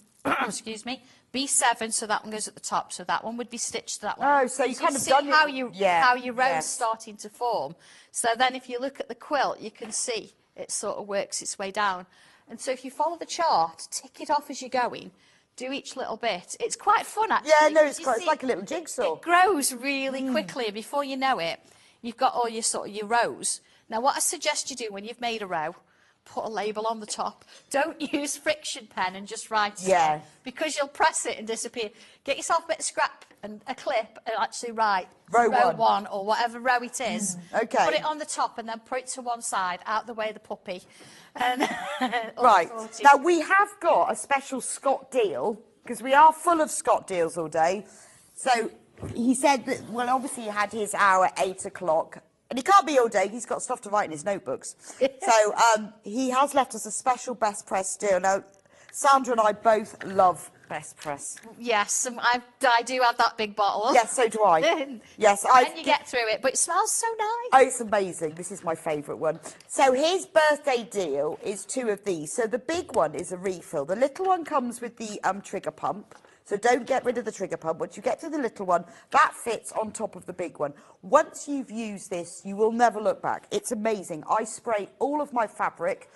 excuse me, B7, so that one goes at the top, so that one would be stitched to that one. Oh, so you kind of see done how it- you yeah, how your row's yes. starting to form. So then if you look at the quilt, you can see it sort of works its way down. And so if you follow the chart, tick it off as you're going, do each little bit. It's quite fun, actually. Yeah, no, 'cause you it's see like a little jigsaw. It grows really quickly, and before you know it, you've got all your sort of your rows. Now, what I suggest you do when you've made a row, put a label on the top. Don't use friction pen and just write it Yeah. on, because you'll press it and disappear. Get yourself a bit of scrap and a clip and actually write Row one or whatever row it is. okay. Put it on the top and then put it to one side, out the way of the puppy. And all Right. sorted. Now, we have got a special Scott deal, because we are full of Scott deals all day. So he said that, well, obviously he had his hour at 8 o'clock. And he can't be all day. He's got stuff to write in his notebooks. So he has left us a special best press deal. Now, Sandra and I both love best press. Yes, I do have that big bottle. Yes, so do I. Yes, And you get through it, but it smells so nice. Oh, it's amazing. This is my favourite one. So his birthday deal is 2 of these. So the big one is a refill. The little one comes with the trigger pump. So don't get rid of the trigger pump. Once you get to the little one, that fits on top of the big one. Once you've used this, you will never look back. It's amazing. I spray all of my fabric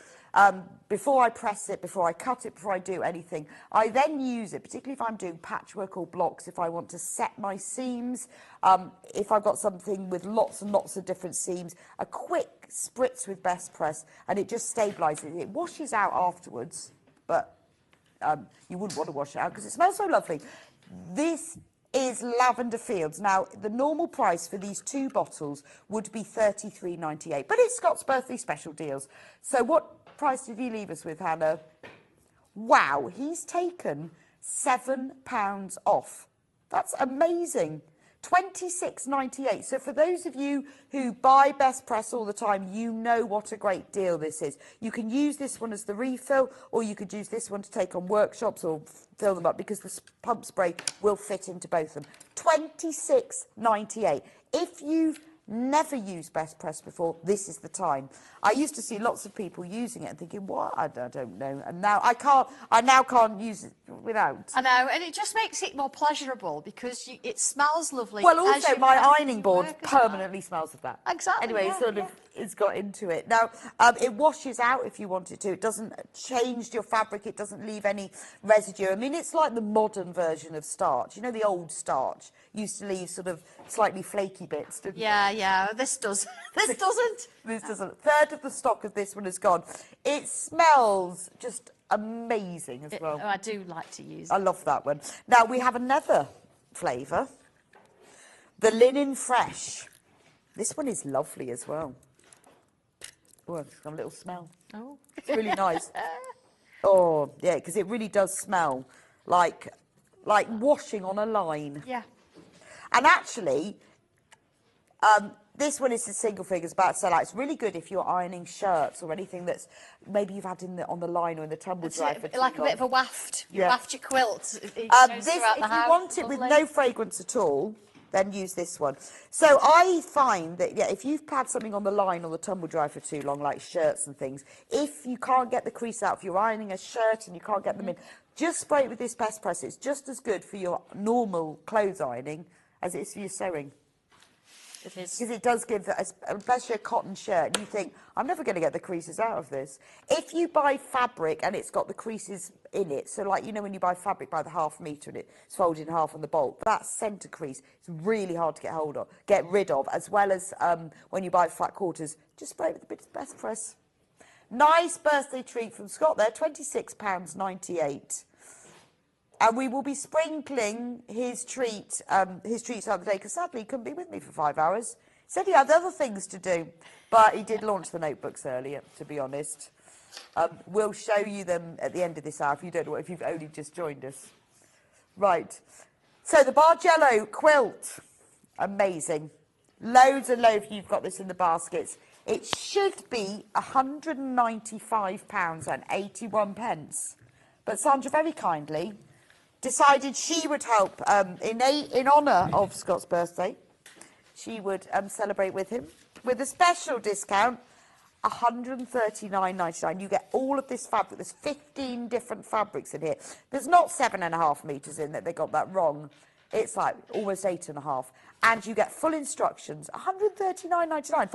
before I press it, before I cut it, before I do anything. I then use it, particularly if I'm doing patchwork or blocks, if I want to set my seams, if I've got something with lots and lots of different seams, a quick spritz with best press, and it just stabilises. It washes out afterwards, but you wouldn't want to wash it out because it smells so lovely. This is Lavender Fields. Now, the normal price for these 2 bottles would be $33.98, but it's Scott's birthday special deals. So what price did he leave us with, Hannah? Wow, he's taken £7 off. That's amazing. $26.98. So for those of you who buy Best Press all the time, you know what a great deal this is. You can use this one as the refill, or you could use this one to take on workshops or fill them up, because the pump spray will fit into both of them. $26.98. If you've never used Best Press before, this is the time. I used to see lots of people using it and thinking, what? I don't know. And now I now can't use it without. I know, and it just makes it more pleasurable because it smells lovely. Well, as also you my work ironing your board work as well. permanently smells of that. Exactly, Anyway, yeah, it sort of it's got into it. Now, it washes out if you want it to. It doesn't change your fabric. It doesn't leave any residue. I mean, it's like the modern version of starch. You know, the old starch used to leave sort of slightly flaky bits, didn't it? Yeah. This does. This doesn't. This doesn't. A third of the stock of this one is gone. It smells just amazing as well. I do like to use I it. love that one. Now, we have another flavour. The Linen Fresh. This one is lovely as well. Oh, it's got a little smell. Oh. It's really nice. Oh, yeah, because it really does smell like washing on a line. Yeah. And actually, this one is a single figure, it's about to sell out. It's really good if you're ironing shirts or anything that's maybe you've had on the line or in the tumble It's dryer for too like a long. bit of a waft. You Yeah. waft your quilt. It goes This, throughout if the you house. want it with Lovely. no fragrance at all, then use this one. So I find that, yeah, if you've had something on the line or the tumble dry for too long, like shirts and things, if you can't get the crease out, if you're ironing a shirt and you can't get them in, just spray it with this best press. It's just as good for your normal clothes ironing as it is for your sewing. It is. Because it does give, especially a cotton shirt, and you think, I'm never going to get the creases out of this. If you buy fabric and it's got the creases in it, so like, you know, when you buy fabric by the ½ metre and it's folded in half on the bolt, that centre crease is really hard to get rid of, as well as when you buy flat quarters, just spray it with a bit of best press. Nice birthday treat from Scott there, £26.98. And we will be sprinkling his treats the other day, because sadly he couldn't be with me for 5 hours. He said he had other things to do, but he did launch the notebooks earlier, to be honest. We'll show you them at the end of this hour if you don't know, if you've only just joined us. Right. So the Bargello quilt, amazing. Loads and loads. You've got this in the baskets. It should be £195.81, but Sandra very kindly decided she would help in honour of Scott's birthday. She would celebrate with him with a special discount, £139.99. You get all of this fabric. There's 15 different fabrics in here. There's not 7.5 metres in that. They got that wrong. It's like almost 8.5. And you get full instructions, £139.99 for